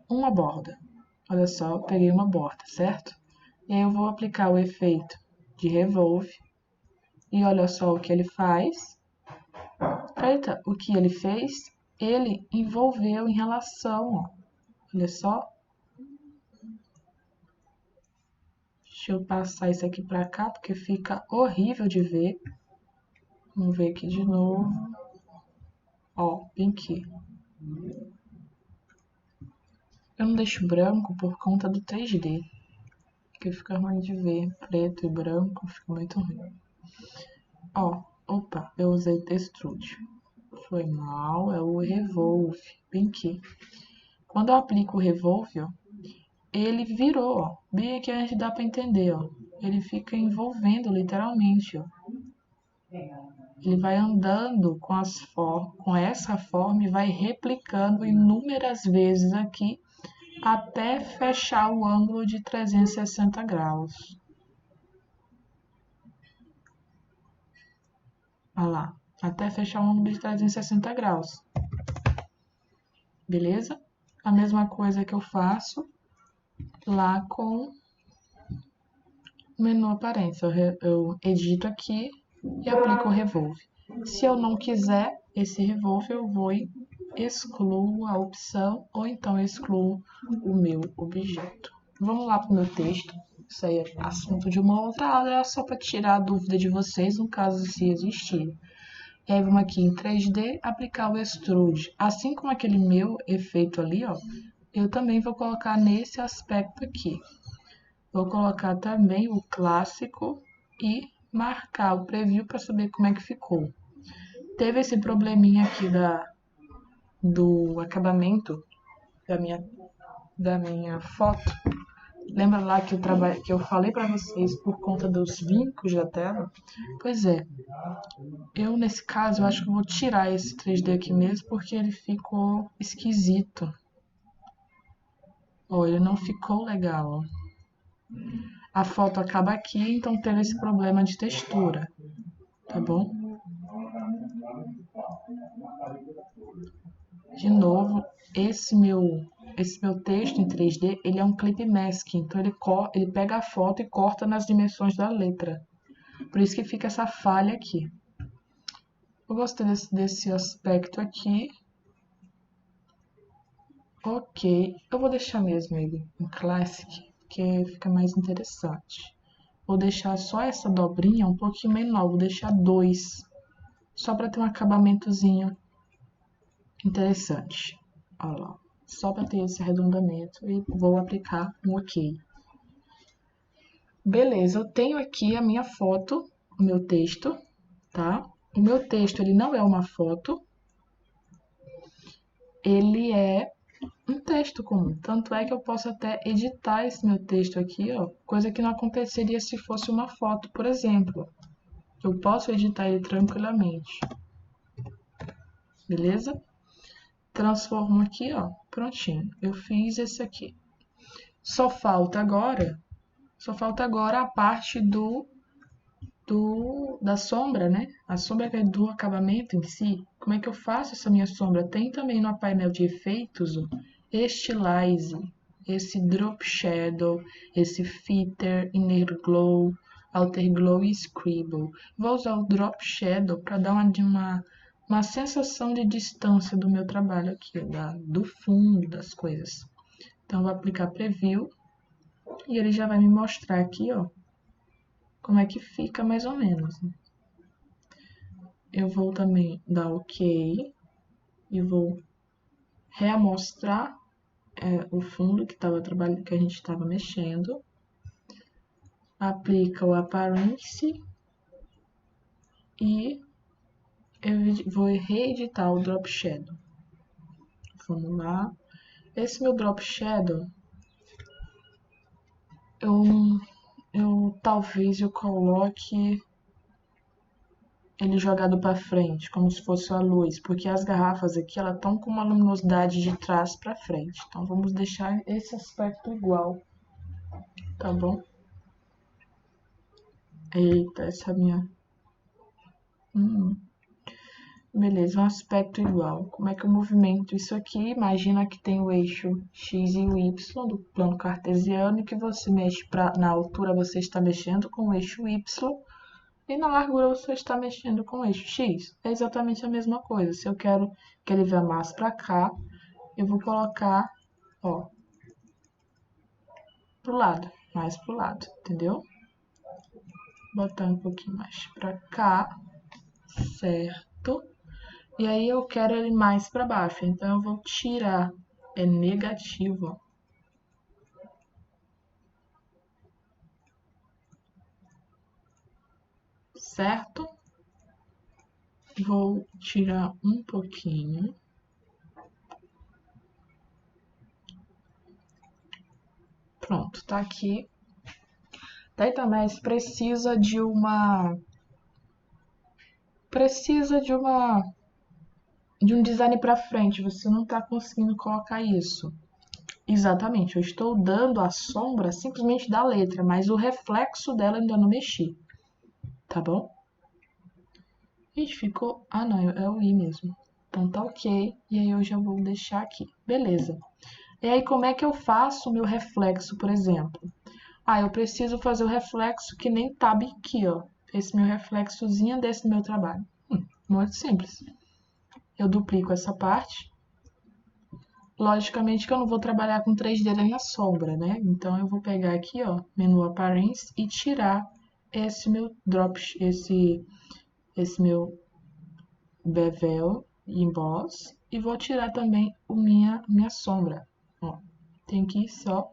uma borda. Olha só, eu peguei uma borda, certo? E aí eu vou aplicar o efeito de revolve. E olha só o que ele faz. Eita, o que ele fez? Ele envolveu em relação, ó. Olha só. Deixa eu passar isso aqui pra cá, porque fica horrível de ver. Vamos ver aqui de novo. Ó, bem aqui. Eu não deixo branco por conta do 3D. Porque fica ruim de ver. Preto e branco fica muito ruim. Ó, opa, eu usei extrude. Foi mal, é o revolve. Bem aqui. Quando eu aplico o revolve, ó, ele virou, ó. Bem aqui a gente dá pra entender, ó. Ele fica envolvendo literalmente, ó. Ele vai andando com essa forma e vai replicando inúmeras vezes aqui até fechar o ângulo de 360 graus. Olha lá, até fechar o ângulo de 360 graus. Beleza? A mesma coisa que eu faço lá com o menu aparência. Eu edito aqui e aplico o revolve. Se eu não quiser esse revolve, eu vou e excluo a opção ou então excluo o meu objeto. Vamos lá para o meu texto. Isso aí é assunto de uma outra aula, é só para tirar a dúvida de vocês, no caso se existir. E aí vamos aqui em 3D, aplicar o extrude. Assim como aquele meu efeito ali, ó, eu também vou colocar nesse aspecto aqui. Vou colocar também o clássico e marcar o preview para saber como é que ficou. Teve esse probleminha aqui do acabamento da minha foto. Lembra lá que eu falei para vocês por conta dos vincos da tela? Pois é, nesse caso eu acho que eu vou tirar esse 3D aqui mesmo porque ele ficou esquisito. Ó, ele não ficou legal, ó. A foto acaba aqui, então teve esse problema de textura, tá bom? De novo, esse meu texto em 3D, ele é um clip mask, então ele pega a foto e corta nas dimensões da letra. Por isso que fica essa falha aqui. Eu gostei desse aspecto aqui. Ok, eu vou deixar mesmo ele em Classic, porque fica mais interessante. Vou deixar só essa dobrinha um pouquinho menor, vou deixar 2, só para ter um acabamentozinho interessante. Olha lá. só para ter esse arredondamento, e vou aplicar um OK. Beleza, eu tenho aqui a minha foto, o meu texto, tá? O meu texto, ele não é uma foto, ele é um texto comum. Tanto é que eu posso até editar esse meu texto aqui, ó, coisa que não aconteceria se fosse uma foto, por exemplo. Eu posso editar ele tranquilamente. Beleza? Transformo aqui, ó, prontinho. Eu fiz esse aqui. Só falta agora a parte da sombra, né? A sombra do acabamento em si. Como é que eu faço essa minha sombra? Tem também no painel de efeitos o Stylize, esse Drop Shadow, esse Filter, Inner Glow, Outer Glow e Scribble. Vou usar o Drop Shadow para dar uma sensação de distância do meu trabalho aqui, do fundo das coisas. Então, vou aplicar Preview e ele já vai me mostrar aqui, ó, como é que fica mais ou menos. Eu vou também dar OK e vou reamostrar o fundo que que a gente estava mexendo. Aplica o Apparence e eu vou reeditar o Drop Shadow. Vamos lá. Esse meu Drop Shadow, talvez eu coloque ele jogado para frente, como se fosse a luz, porque as garrafas aqui elas estão com uma luminosidade de trás para frente. Então vamos deixar esse aspecto igual, tá bom? Eita, essa minha... Beleza, um aspecto igual. Como é que eu movimento isso aqui? Imagina que tem o eixo X e o Y do plano cartesiano e que você mexe na altura, você está mexendo com o eixo Y e na largura você está mexendo com o eixo X. É exatamente a mesma coisa. Se eu quero que ele vá mais para cá, eu vou colocar, ó, pro lado, mais pro lado, entendeu? Botar um pouquinho mais para cá, certo? E aí eu quero ele mais para baixo, então eu vou tirar, é negativo, ó. Certo? Vou tirar um pouquinho. Pronto, tá aqui. Daí também precisa de um design para frente, você não está conseguindo colocar isso. Exatamente, eu estou dando a sombra simplesmente da letra, mas o reflexo dela ainda não mexi, tá bom? Gente, ficou... Ah, não, é o I mesmo. Então tá ok, e aí eu já vou deixar aqui. Beleza. E aí como é que eu faço o meu reflexo, por exemplo? Ah, eu preciso fazer o reflexo que nem tá aqui, ó. Esse meu reflexozinho desse meu trabalho. Muito simples. Eu duplico essa parte. Logicamente que eu não vou trabalhar com 3D na minha sombra, né? Então eu vou pegar aqui, ó, menu Apparence e tirar esse meu esse meu bevel emboss e vou tirar também minha sombra. Ó, tem que ir só.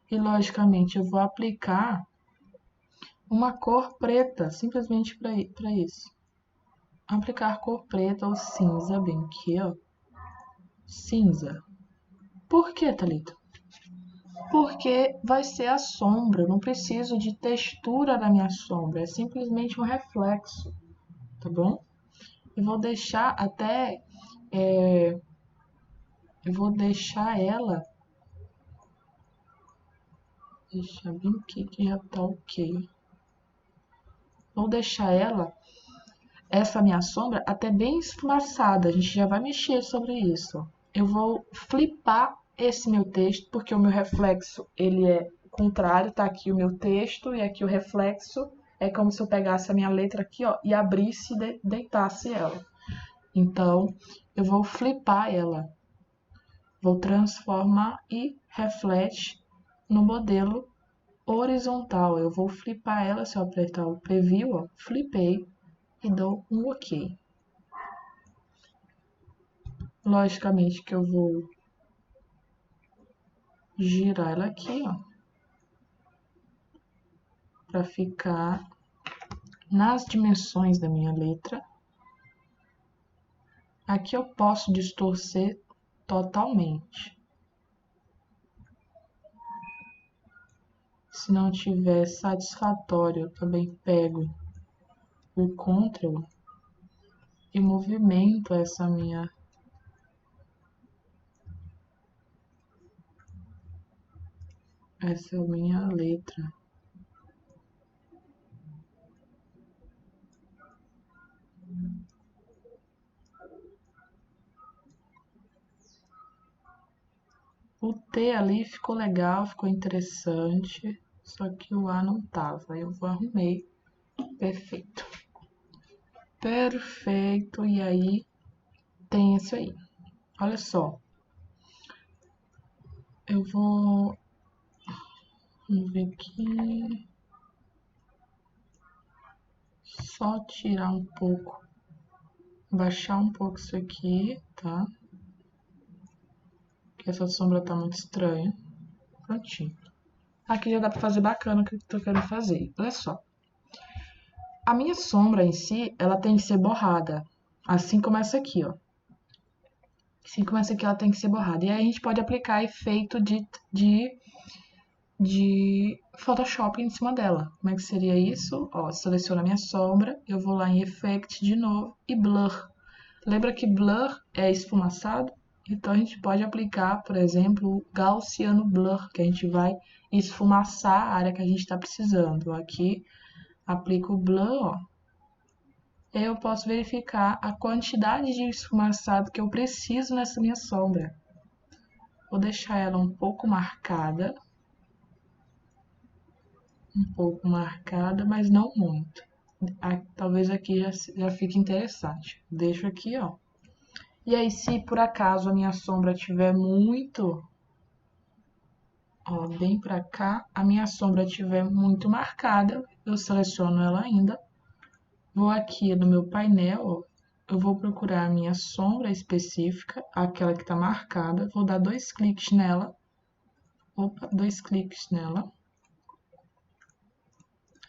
E logicamente eu vou aplicar uma cor preta, simplesmente para isso. Aplicar cor preta ou cinza, bem aqui, ó. Cinza. Por que, Thalita? Porque vai ser a sombra, eu não preciso de textura da minha sombra, é simplesmente um reflexo, tá bom? E vou deixar até... eu vou deixar ela... Deixar bem aqui que já tá ok. Vou deixar essa minha sombra, até bem esfumaçada. A gente já vai mexer sobre isso. Eu vou flipar esse meu texto, porque o meu reflexo, ele é contrário. Tá aqui o meu texto e aqui o reflexo. É como se eu pegasse a minha letra aqui, ó, e abrisse e deitasse ela. Então, eu vou flipar ela. Vou transformar e reflete no modelo horizontal. Eu vou flipar ela, se eu apertar o preview, ó, flipei e dou um OK. Logicamente que eu vou girar ela aqui, ó, para ficar nas dimensões da minha letra. Aqui eu posso distorcer totalmente. Se não tiver satisfatório, eu também pego o Ctrl e movimento essa minha letra. O T ali ficou legal, ficou interessante, só que o A não tava. Eu arrumei. Perfeito. Perfeito. E aí tem isso aí. Olha só. Eu vou... Vamos ver aqui. Só tirar um pouco. Baixar um pouco isso aqui, tá? Porque essa sombra tá muito estranha. Prontinho. Aqui já dá pra fazer bacana o que eu tô querendo fazer. Olha só. A minha sombra em si, ela tem que ser borrada. Assim como essa aqui, ó. Assim como essa aqui, ela tem que ser borrada. E aí a gente pode aplicar efeito de Photoshop em cima dela. Como é que seria isso? Ó, seleciono a minha sombra, eu vou lá em Effect de novo e Blur. Lembra que Blur é esfumaçado? Então a gente pode aplicar, por exemplo, o Gaussiano Blur, que a gente vai esfumaçar a área que a gente está precisando. Aqui, aplico o Blur, ó. Eu posso verificar a quantidade de esfumaçado que eu preciso nessa minha sombra. Vou deixar ela um pouco marcada, mas não muito. Talvez aqui já fique interessante. Deixo aqui, ó. E aí, se por acaso a minha sombra tiver muito, ó, bem pra cá, a minha sombra tiver muito marcada, eu seleciono ela ainda. Vou aqui no meu painel, ó, eu vou procurar a minha sombra específica, aquela que tá marcada, vou dar 2 cliques nela. Opa, 2 cliques nela.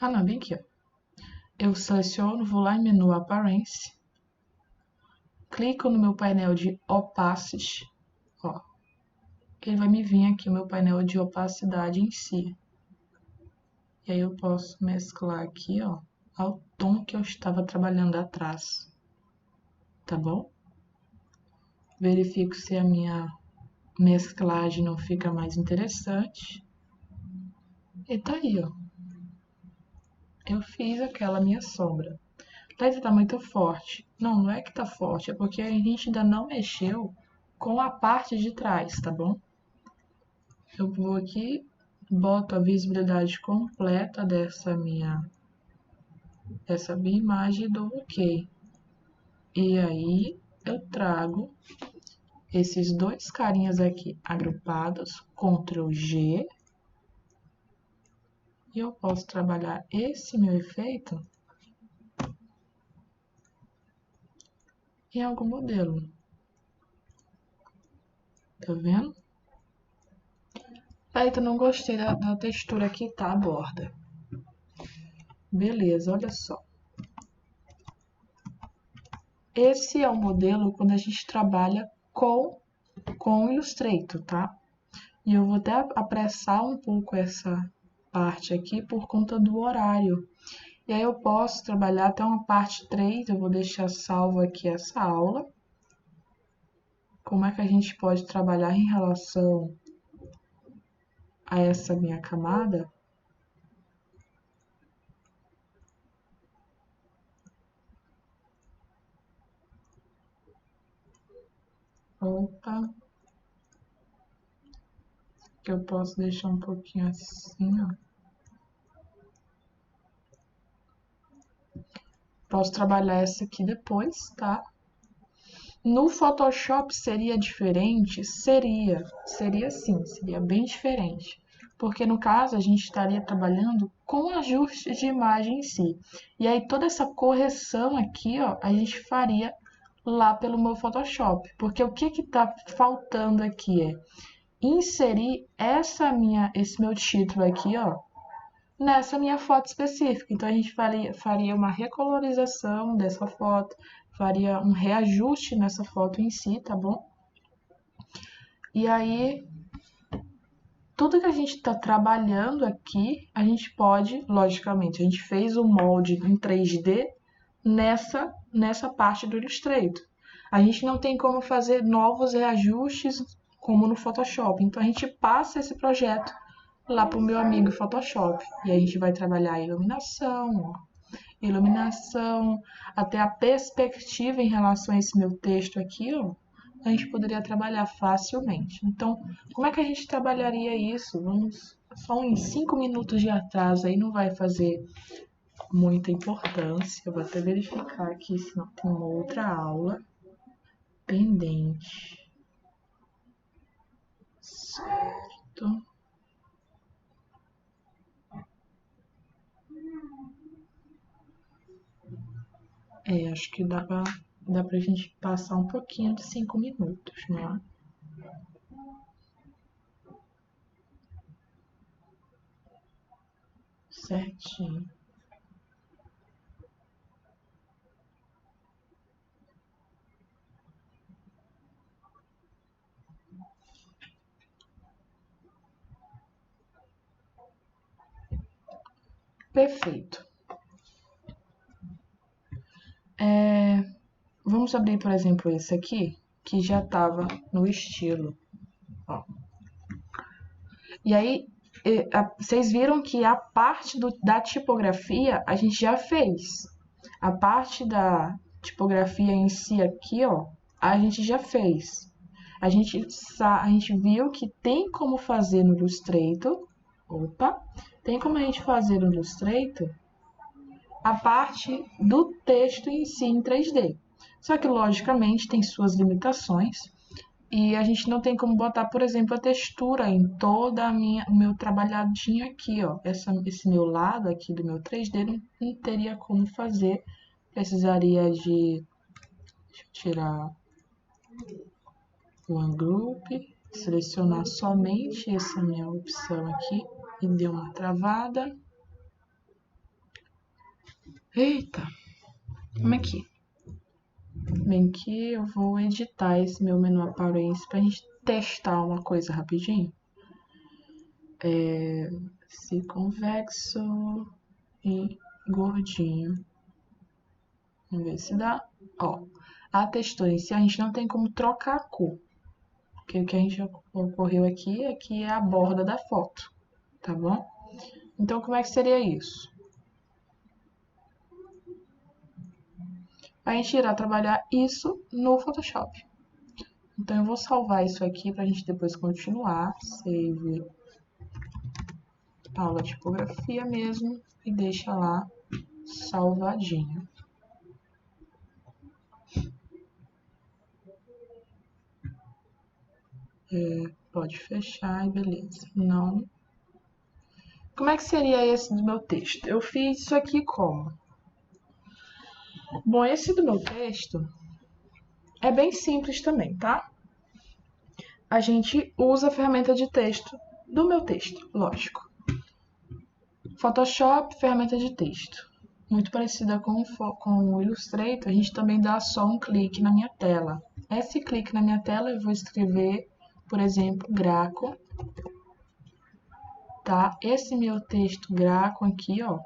Ah, não, bem aqui, ó. Eu seleciono, vou lá em menu Appearance, clico no meu painel de Opacity, ó, ele vai me vir aqui o meu painel de opacidade em si. E aí eu posso mesclar aqui, ó, ao tom que eu estava trabalhando atrás, tá bom? Verifico se a minha mesclagem não fica mais interessante. E tá aí, ó. Eu fiz aquela minha sombra. Tá muito forte. Não, não é que tá forte, é porque a gente ainda não mexeu com a parte de trás, tá bom? Eu vou aqui, boto a visibilidade completa dessa minha imagem e dou OK. E aí eu trago esses dois carinhas aqui agrupados, Ctrl G, e eu posso trabalhar esse meu efeito em algum modelo. Tá vendo? Eita, não gostei da textura que tá a borda. Beleza, olha só. Esse é o modelo quando a gente trabalha com o Illustrator, tá? E eu vou até apressar um pouco essa parte aqui por conta do horário. E aí eu posso trabalhar até uma parte 3, eu vou deixar salvo aqui essa aula. Como é que a gente pode trabalhar em relação a essa minha camada? Opa. Que eu posso deixar um pouquinho assim, ó. Posso trabalhar essa aqui depois, tá? No Photoshop seria diferente? Seria sim, seria bem diferente. Porque no caso a gente estaria trabalhando com ajuste de imagem em si. E aí toda essa correção aqui, ó, a gente faria lá pelo meu Photoshop. Porque o que está faltando aqui é inserir esse meu título aqui, ó, nessa minha foto específica. Então, a gente faria uma recolorização dessa foto, faria um reajuste nessa foto em si, tá bom? E aí, tudo que a gente está trabalhando aqui, a gente pode, logicamente, a gente fez o molde em 3D nessa parte do Illustrator. A gente não tem como fazer novos reajustes como no Photoshop. Então, a gente passa esse projeto lá para o meu amigo Photoshop. E a gente vai trabalhar a iluminação, ó, iluminação, até a perspectiva em relação a esse meu texto aqui, ó, a gente poderia trabalhar facilmente. Então, como é que a gente trabalharia isso? Vamos só em 5 minutos de atraso aí não vai fazer muita importância. Eu vou até verificar aqui se não tem uma outra aula pendente. Certo. Acho que dá pra gente passar um pouquinho de 5 minutos, né? Certinho. Perfeito. Vamos abrir, por exemplo, esse aqui, que já estava no estilo. Ó. E aí, vocês viram que a parte da tipografia a gente já fez. A parte da tipografia em si aqui, ó, a gente já fez. A gente viu que tem como fazer no Illustrator. Opa! Tem como a gente fazer no Illustrator a parte do texto em si em 3D. Só que, logicamente, tem suas limitações e a gente não tem como botar, por exemplo, a textura em toda o meu trabalhadinho aqui, ó. Esse meu lado aqui do meu 3D não teria como fazer. Precisaria de... Deixa eu tirar o Ungroup, selecionar somente essa minha opção aqui e deu uma travada. Eita! Como é que... Bem que eu vou editar esse meu menu aparência pra gente testar uma coisa rapidinho. Se convexo e gordinho. Vamos ver se dá. Ó, a textura em si a gente não tem como trocar a cor. Porque o que a gente ocorreu aqui é a borda da foto, tá bom? Então, como é que seria isso? A gente irá trabalhar isso no Photoshop. Então, eu vou salvar isso aqui para a gente depois continuar. Save aula de tipografia mesmo e deixa lá salvadinho. Pode fechar e beleza. Não. Como é que seria esse do meu texto? Eu fiz isso aqui como? Bom, esse do meu texto é bem simples também, tá? A gente usa a ferramenta de texto do meu texto, lógico. Photoshop, ferramenta de texto. Muito parecida com o Illustrator, a gente também dá só um clique na minha tela. Esse clique na minha tela eu vou escrever, por exemplo, Graco. Tá? Esse meu texto Graco aqui, ó,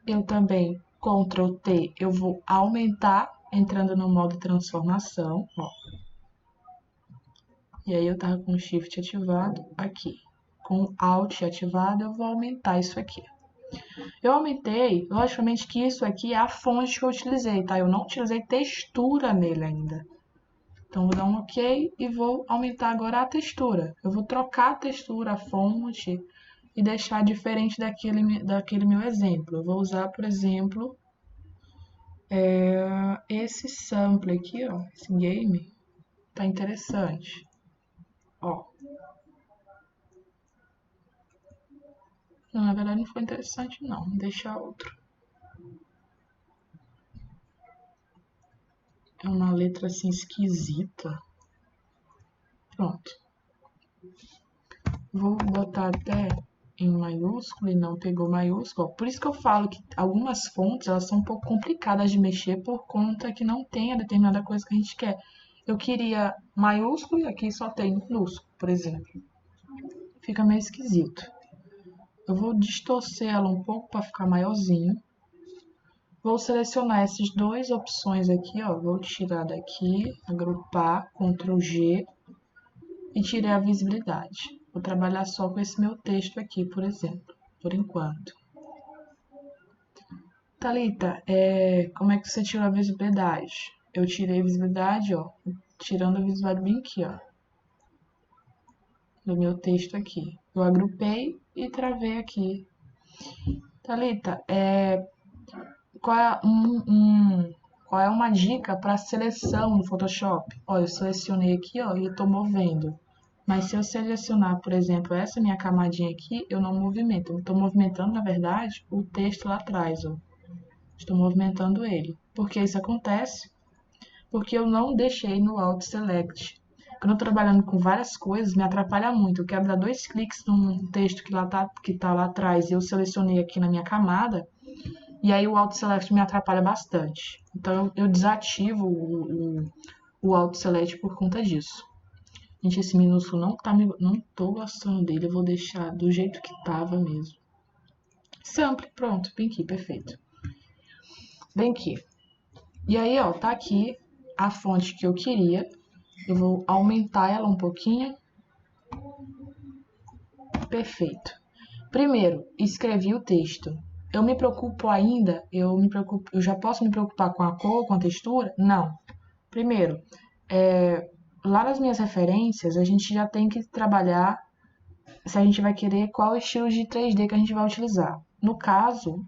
eu também, Ctrl T, eu vou aumentar, entrando no modo transformação, ó. E aí eu tava com o Shift ativado aqui. Com o Alt ativado, eu vou aumentar isso aqui. Eu aumentei, logicamente que isso aqui é a fonte que eu utilizei, tá? Eu não utilizei textura nele ainda. Então, vou dar um OK e vou aumentar agora a textura. Eu vou trocar a textura, a fonte, e deixar diferente daquele meu exemplo. Eu vou usar, por exemplo, esse sample aqui, ó, esse game, tá interessante. Ó. Não, na verdade não foi interessante não, vou deixar outro. É uma letra assim esquisita. Pronto. Vou botar até em maiúsculo e não pegou maiúsculo. Por isso que eu falo que algumas fontes elas são um pouco complicadas de mexer por conta que não tem a determinada coisa que a gente quer. Eu queria maiúsculo e aqui só tem minúsculo, por exemplo. Fica meio esquisito. Eu vou distorcer ela um pouco para ficar maiorzinho. Vou selecionar essas duas opções aqui, ó. Vou tirar daqui, agrupar, Ctrl G e tirei a visibilidade. Vou trabalhar só com esse meu texto aqui, por exemplo, por enquanto. Thalita, como é que você tirou a visibilidade? Eu tirei a visibilidade, ó, tirando a visibilidade bem aqui, ó, do meu texto aqui. Eu agrupei e travei aqui. Thalita, qual é uma dica para seleção no Photoshop? Ó, eu selecionei aqui, ó, e eu estou movendo. Mas se eu selecionar, por exemplo, essa minha camadinha aqui, eu não movimento. Eu estou movimentando, na verdade, o texto lá atrás, ó. Estou movimentando ele. Por que isso acontece? Porque eu não deixei no Alt Select. Quando eu estou trabalhando com várias coisas, me atrapalha muito. Eu quero dar 2 cliques num texto que tá lá atrás e eu selecionei aqui na minha camada, e aí o Auto Select me atrapalha bastante. Então eu desativo o Auto Select por conta disso. Gente, esse minúsculo não tô gostando dele, eu vou deixar do jeito que tava mesmo. Sample, pronto, bem aqui, perfeito. Bem aqui. E aí, ó, tá aqui a fonte que eu queria. Eu vou aumentar ela um pouquinho. Perfeito. Primeiro, escrevi o texto. Eu me preocupo ainda? Eu já posso me preocupar com a cor, com a textura? Não. Primeiro, lá nas minhas referências, a gente já tem que trabalhar se a gente vai querer qual estilo de 3D que a gente vai utilizar. No caso,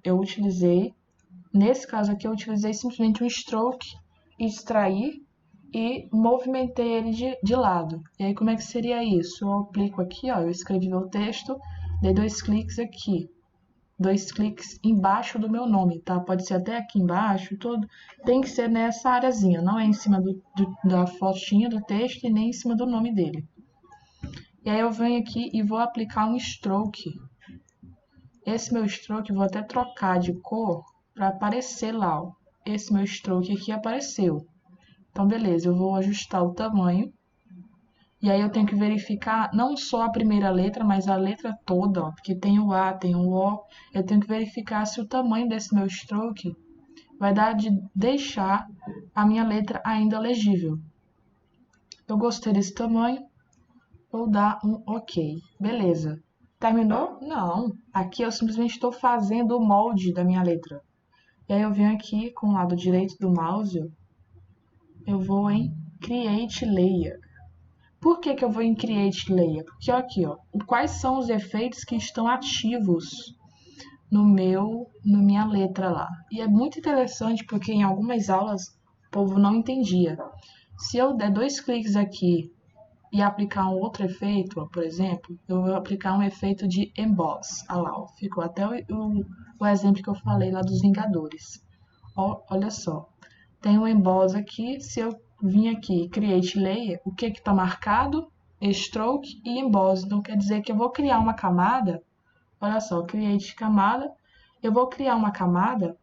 nesse caso aqui, eu utilizei simplesmente um stroke, extrair e movimentei ele de lado. E aí, como é que seria isso? Eu aplico aqui, ó, eu escrevi meu texto, dei 2 cliques aqui. 2 cliques embaixo do meu nome, tá? Pode ser até aqui embaixo, tudo. Tem que ser nessa areazinha, não é em cima da fotinha do texto e nem em cima do nome dele. E aí eu venho aqui e vou aplicar um stroke. Esse meu stroke eu vou até trocar de cor para aparecer lá, ó. Esse meu stroke aqui apareceu. Então, beleza, eu vou ajustar o tamanho. E aí eu tenho que verificar não só a primeira letra, mas a letra toda, ó, porque tem o A, tem o O. Eu tenho que verificar se o tamanho desse meu stroke vai dar de deixar a minha letra ainda legível. Eu gostei desse tamanho, vou dar um OK. Beleza. Terminou? Não. Aqui eu simplesmente estou fazendo o molde da minha letra. E aí eu venho aqui com o lado direito do mouse, eu vou em Create Layer. Por que eu vou em Create Layer? Porque aqui, ó, quais são os efeitos que estão ativos na minha letra lá. E é muito interessante porque em algumas aulas o povo não entendia. Se eu der 2 cliques aqui e aplicar um outro efeito, ó, por exemplo, eu vou aplicar um efeito de Emboss. Olha lá, ó, ficou até o exemplo que eu falei lá dos Vingadores. Ó, olha só, tem um Emboss aqui, se eu vim aqui Create Layer, o que está marcado? Stroke e Emboss. Então quer dizer que eu vou criar uma camada, olha só, Create Camada, eu vou criar uma camada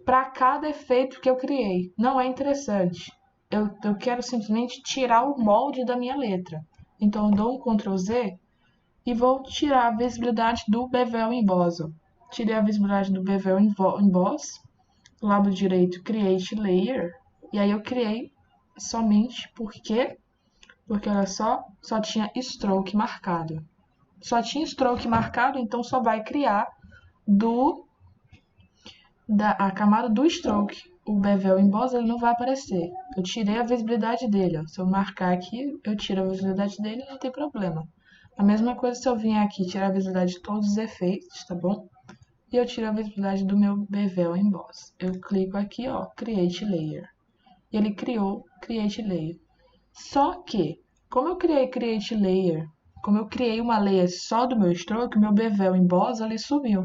para cada efeito que eu criei. Não é interessante. Eu quero simplesmente tirar o molde da minha letra. Então eu dou um Ctrl Z e vou tirar a visibilidade do Bevel Emboss. Tirei a visibilidade do Bevel Emboss, lado direito Create Layer, e aí eu criei somente porque olha só tinha stroke marcado. Só tinha stroke marcado, então só vai criar a camada do stroke. O Bevel Emboss ele não vai aparecer. Eu tirei a visibilidade dele. Ó. Se eu marcar aqui, eu tiro a visibilidade dele, não tem problema. A mesma coisa se eu vier aqui e tirar a visibilidade de todos os efeitos, tá bom? E eu tiro a visibilidade do meu Bevel Emboss. Eu clico aqui, ó, Create Layer. E ele criou Create Layer. Só que, como eu criei Create Layer, como eu criei uma layer só do meu stroke, o meu Bevel Emboss ali sumiu.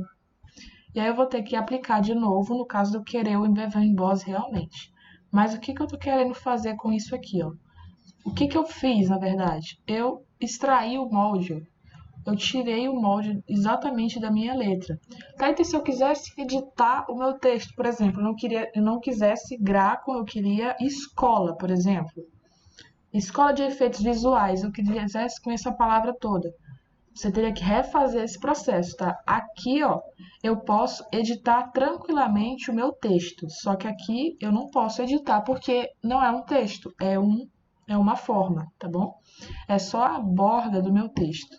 E aí eu vou ter que aplicar de novo, no caso de eu querer o Bevel Emboss realmente. Mas o que eu tô querendo fazer com isso aqui, ó? O que eu fiz, na verdade? Eu extraí o molde. eu tirei o molde exatamente da minha letra. Tá? Então, se eu quisesse editar o meu texto, por exemplo, eu não quisesse Graco, eu queria escola, por exemplo. Escola de efeitos visuais, eu quisesse com essa palavra toda. Você teria que refazer esse processo, tá? Aqui, ó, eu posso editar tranquilamente o meu texto. Só que aqui eu não posso editar porque não é um texto, é uma forma, tá bom? É só a borda do meu texto.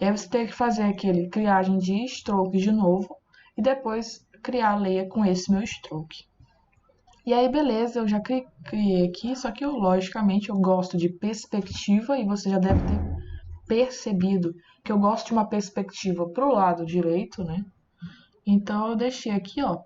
E aí você tem que fazer aquele criagem de stroke de novo e depois criar a leia com esse meu stroke. E aí, beleza, eu já criei aqui, só que eu, logicamente, eu gosto de perspectiva e você já deve ter percebido que eu gosto de uma perspectiva pro lado direito, né? Então eu deixei aqui, ó,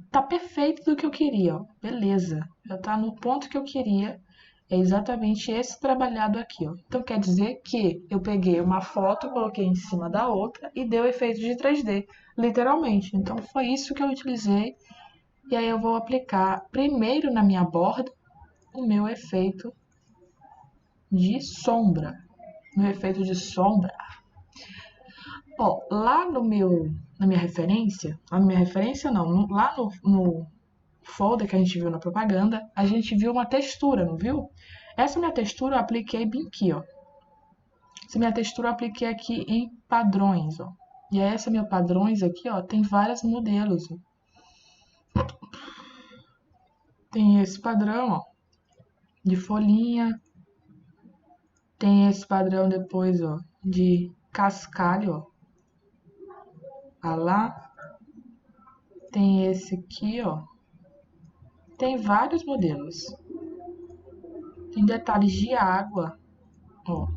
tá perfeito do que eu queria, ó. Beleza, já tá no ponto que eu queria. É exatamente esse trabalhado aqui, ó. Então quer dizer que eu peguei uma foto, coloquei em cima da outra e deu efeito de 3D, literalmente. Então foi isso que eu utilizei. E aí eu vou aplicar primeiro na minha borda o meu efeito de sombra. Meu efeito de sombra. Ó, lá na minha referência, não, lá no folder que a gente viu na propaganda, a gente viu uma textura, não viu? Essa minha textura eu apliquei bem aqui, ó. Essa minha textura eu apliquei aqui em padrões, ó. E essa minha padrões aqui, ó, tem vários modelos, ó. Tem esse padrão, ó, de folhinha. Tem esse padrão depois, ó, de cascalho, ó. Ah lá. Tem esse aqui, ó. Tem vários modelos. Tem detalhes de água, ó.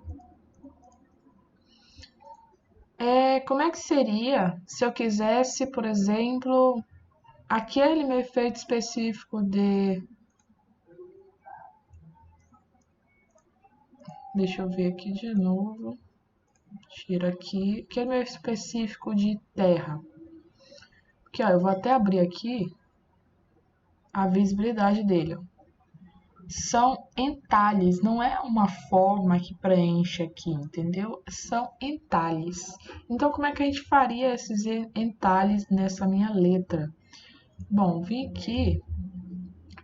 Como é que seria se eu quisesse, por exemplo, aquele meu efeito específico de... Deixa eu ver aqui de novo. Tira aqui. Aquele meu específico de terra. Porque, ó, eu vou até abrir aqui a visibilidade dele, ó. São entalhes, não é uma forma que preenche aqui, entendeu? São entalhes. Então, como é que a gente faria esses entalhes nessa minha letra? Bom, vim aqui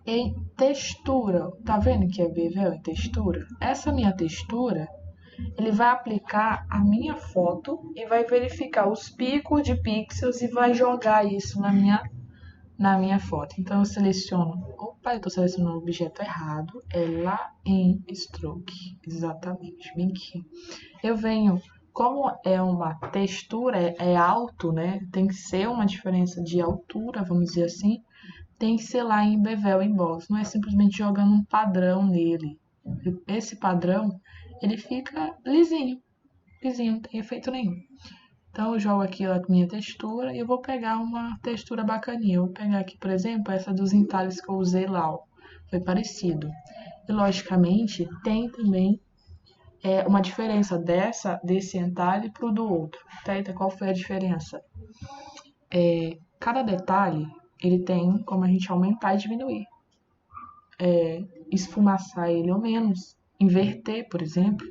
em textura. Tá vendo que é bevel em textura? Essa minha textura, ele vai aplicar a minha foto e vai verificar os picos de pixels e vai jogar isso na minha foto. Então eu seleciono, opa, eu estou selecionando o objeto errado, é lá em Stroke, exatamente, bem aqui. Eu venho, como é uma textura, é alto, né, tem que ser uma diferença de altura, vamos dizer assim, tem que ser lá em Bevel Emboss, não é simplesmente jogando um padrão nele. Esse padrão, ele fica lisinho, não tem efeito nenhum. Então eu jogo aqui a minha textura e eu vou pegar uma textura bacaninha. Eu vou pegar aqui, por exemplo, essa dos entalhes que eu usei lá, ó. Foi parecido. E logicamente tem também uma diferença desse entalhe para o do outro. Tá? Então qual foi a diferença? Cada detalhe ele tem como a gente aumentar e diminuir. Esfumaçar ele ou menos, inverter, por exemplo.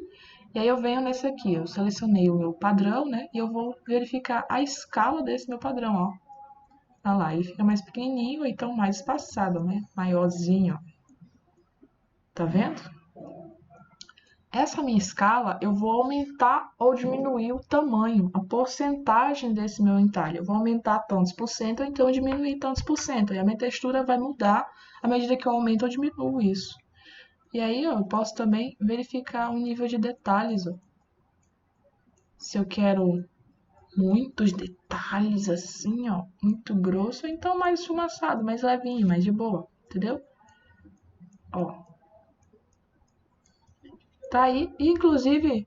E aí eu venho nesse aqui, eu selecionei o meu padrão, né? E eu vou verificar a escala desse meu padrão, ó. Olha lá, ele fica mais pequenininho, ou então mais espaçado, né? Maiorzinho, ó. Tá vendo? Essa minha escala, eu vou aumentar ou diminuir o tamanho, a porcentagem desse meu entalhe. Eu vou aumentar tantos por cento, ou então diminuir tantos por cento. E a minha textura vai mudar à medida que eu aumento ou diminuo isso. E aí, ó, eu posso também verificar o nível de detalhes, ó. Se eu quero muitos detalhes assim, ó, muito grosso, ou então mais esfumaçado, mais levinho, mais de boa, entendeu? Ó. Tá aí, inclusive,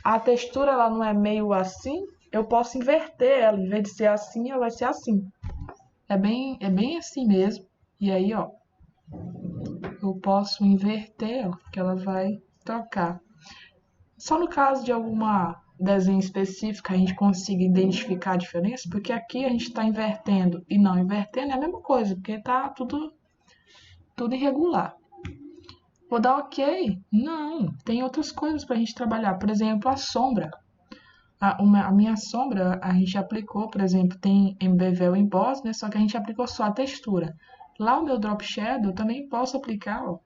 a textura ela não é meio assim, eu posso inverter ela, em vez de ser assim, ela vai ser assim. É bem assim mesmo. E aí, ó, eu posso inverter, ó, que ela vai trocar. Só no caso de alguma desenho específico a gente consiga identificar a diferença, porque aqui a gente está invertendo e não invertendo é a mesma coisa, porque tá tudo irregular. Vou dar ok? Não, tem outras coisas para a gente trabalhar. Por exemplo, a sombra. A minha sombra, a gente aplicou, por exemplo, tem em Bevel Emboss, né? Só que a gente aplicou só a textura. Lá o meu Drop Shadow eu também posso aplicar, ó.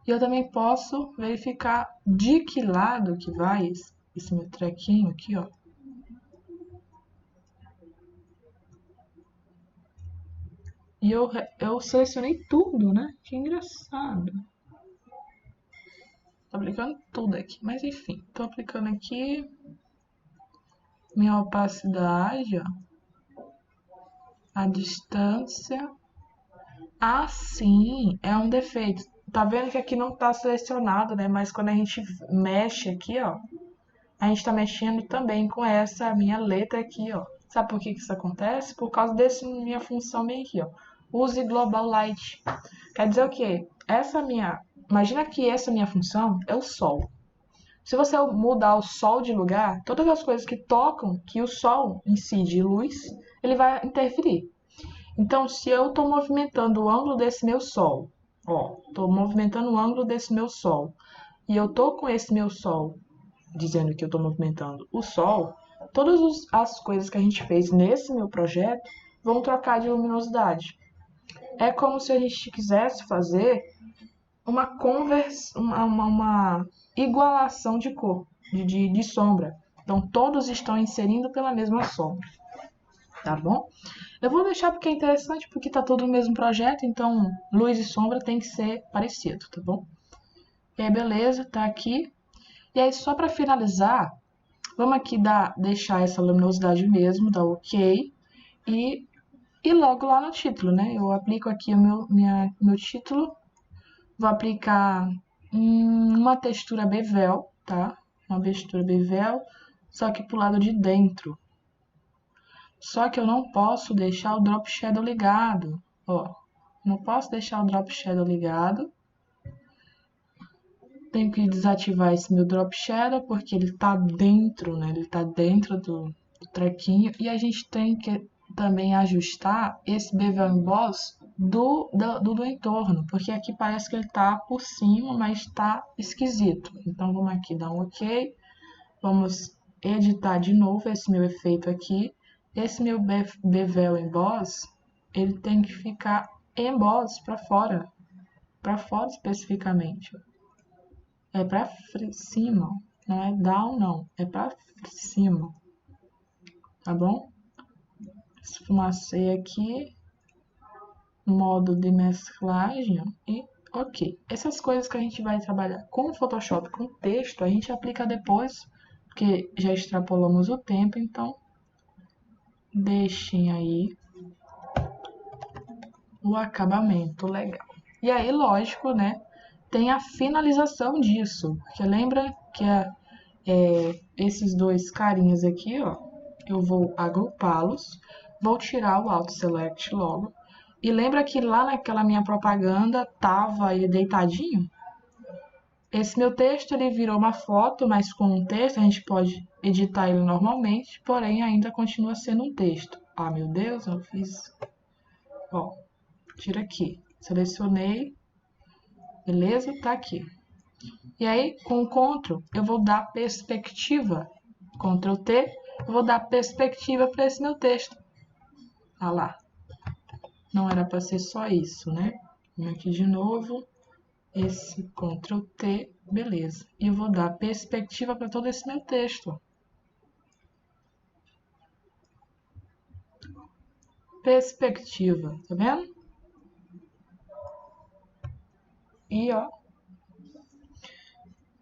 E eu também posso verificar de que lado que vai esse meu trequinho aqui, ó. E eu selecionei tudo, né? Que engraçado. Tô aplicando tudo aqui. Mas enfim, tô aplicando aqui minha opacidade, ó. A distância. Ah, sim, é um defeito. Tá vendo que aqui não tá selecionado, né? Mas quando a gente mexe aqui, ó, a gente tá mexendo também com essa minha letra aqui, ó. Sabe por que que isso acontece? Por causa dessa minha função bem aqui, ó. Use Global Light. Quer dizer o quê? Imagina que essa minha função é o Sol. Se você mudar o Sol de lugar, todas as coisas que tocam, que o Sol incide luz, ele vai interferir. Então, se eu estou movimentando o ângulo desse meu Sol, ó, estou movimentando o ângulo desse meu Sol, e eu estou com esse meu Sol dizendo que eu estou movimentando o Sol, todas as coisas que a gente fez nesse meu projeto vão trocar de luminosidade. É como se a gente quisesse fazer uma igualação de cor, de sombra. Então, todos estão inserindo pela mesma sombra, tá bom? Eu vou deixar porque é interessante, porque tá tudo no mesmo projeto, então luz e sombra tem que ser parecido, tá bom? E aí, beleza, tá aqui. E aí, só para finalizar, vamos aqui deixar essa luminosidade mesmo, dar OK. E logo lá no título, né? Eu aplico aqui o meu título. Vou aplicar uma textura bevel, tá? Uma textura bevel, só que pro lado de dentro. Só que eu não posso deixar o Drop Shadow ligado, ó. Não posso deixar o Drop Shadow ligado. Tenho que desativar esse meu Drop Shadow, porque ele tá dentro, né? Ele tá dentro do trequinho. E a gente tem que também ajustar esse Bevel Emboss do entorno, porque aqui parece que ele tá por cima, mas tá esquisito. Então vamos aqui dar um OK. Vamos editar de novo esse meu efeito aqui. Esse meu Bevel Emboss, ele tem que ficar emboss para fora especificamente. É para cima, não é down não, é para cima, tá bom? Esfumacei aqui, modo de mesclagem e ok. Essas coisas que a gente vai trabalhar com o Photoshop, com texto, a gente aplica depois, porque já extrapolamos o tempo, então deixem aí o acabamento legal. E aí, lógico, né, tem a finalização disso, porque lembra que esses dois carinhas aqui, ó, eu vou agrupá-los, vou tirar o Auto Select logo, e lembra que lá naquela minha propaganda tava ele deitadinho? Esse meu texto ele virou uma foto, mas com um texto a gente pode editar ele normalmente, porém ainda continua sendo um texto. Ah, meu Deus, eu fiz... Ó, tira aqui. Selecionei, beleza? Tá aqui. E aí, com o Ctrl, eu vou dar perspectiva. Ctrl T, eu vou dar perspectiva para esse meu texto. Ah lá. Não era para ser só isso, né? Vamos aqui de novo. Esse Ctrl T, beleza. E eu vou dar perspectiva para todo esse meu texto. Perspectiva, tá vendo? E ó.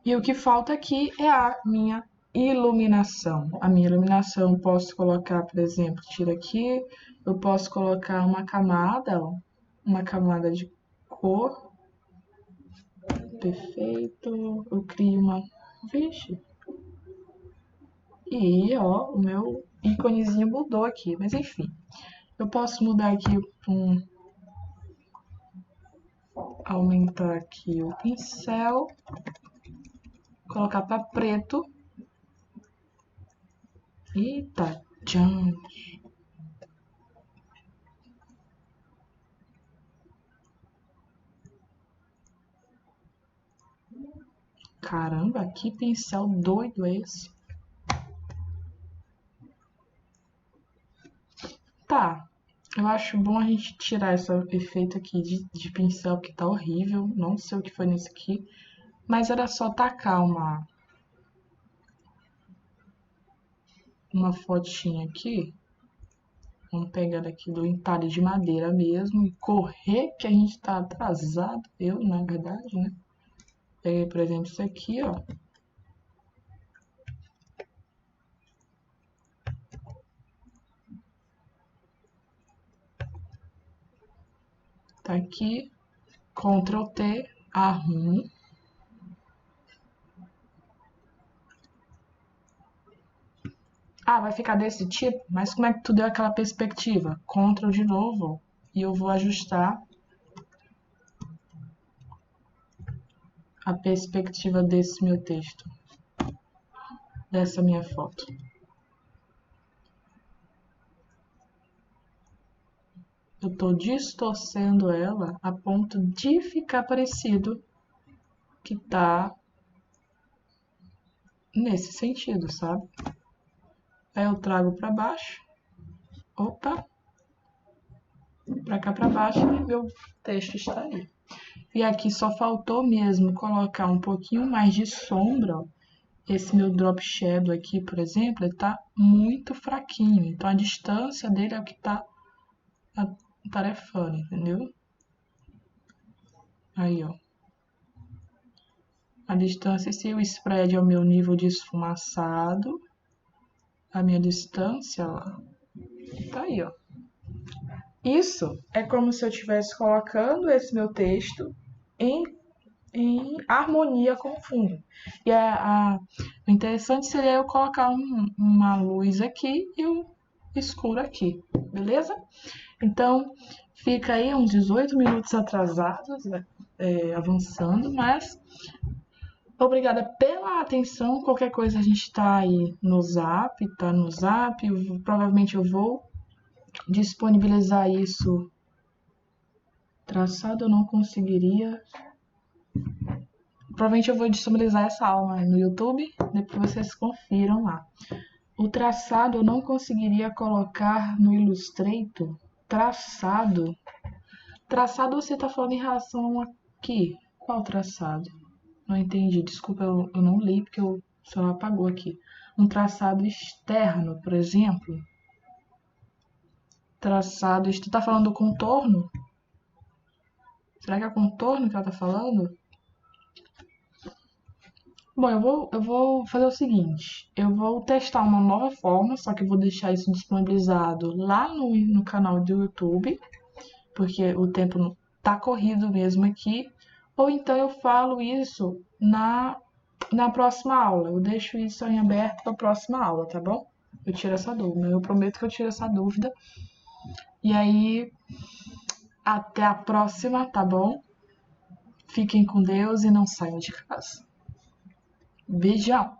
E o que falta aqui é a minha iluminação. A minha iluminação eu posso colocar, por exemplo, tira aqui, eu posso colocar uma camada, ó, uma camada de cor. Perfeito. Eu crio uma... Vixe. E, ó, o meu íconezinho mudou aqui. Mas, enfim. Eu posso mudar aqui aumentar aqui o pincel. Colocar para preto. Eita, tchan. Caramba, que pincel doido é esse? Tá, eu acho bom a gente tirar esse efeito aqui de pincel que tá horrível. Não sei o que foi nesse aqui. Mas era só tacar uma fotinha aqui. Vamos pegar daqui do entalhe de madeira mesmo e correr que a gente tá atrasado. Eu, na verdade, né? Peguei, por exemplo, isso aqui, ó. Tá aqui. Ctrl T, arrumo. Ah, vai ficar desse tipo? Mas como é que tu deu aquela perspectiva? Ctrl de novo. E eu vou ajustar a perspectiva desse meu texto. Dessa minha foto. Eu tô distorcendo ela a ponto de ficar parecido que tá nesse sentido, sabe? Aí eu trago para baixo. Opa! Para cá para baixo e meu texto está aí. E aqui só faltou mesmo colocar um pouquinho mais de sombra. Ó. Esse meu drop shadow aqui, por exemplo, ele tá muito fraquinho. Então a distância dele é o que tá tarefando, entendeu? Aí, ó. A distância, se o spread é o meu nível de esfumaçado, a minha distância, ó, tá aí, ó. Isso é como se eu estivesse colocando esse meu texto em harmonia com o fundo. E o interessante seria eu colocar uma luz aqui e um escuro aqui, beleza? Então, fica aí uns 18 minutos atrasados, né, avançando, mas obrigada pela atenção. Qualquer coisa a gente tá aí no Zap, provavelmente eu vou disponibilizar isso. Traçado eu não conseguiria. Provavelmente eu vou disponibilizar essa aula no YouTube, depois vocês confiram lá. O traçado eu não conseguiria colocar no Illustrator. Traçado? Traçado você está falando em relação aqui? Qual traçado? Não entendi, desculpa, eu não li porque o celular apagou aqui. Um traçado externo, por exemplo. Traçado, tu tá falando do contorno? Será que é contorno que ela tá falando? Bom, eu vou fazer o seguinte, eu vou testar uma nova forma, só que eu vou deixar isso disponibilizado lá no canal do YouTube, porque o tempo tá corrido mesmo aqui, ou então eu falo isso na próxima aula, eu deixo isso em aberto para a próxima aula, tá bom? Eu tiro essa dúvida, eu prometo que eu tiro essa dúvida, e aí até a próxima, tá bom? Fiquem com Deus e não saiam de casa. Beijão!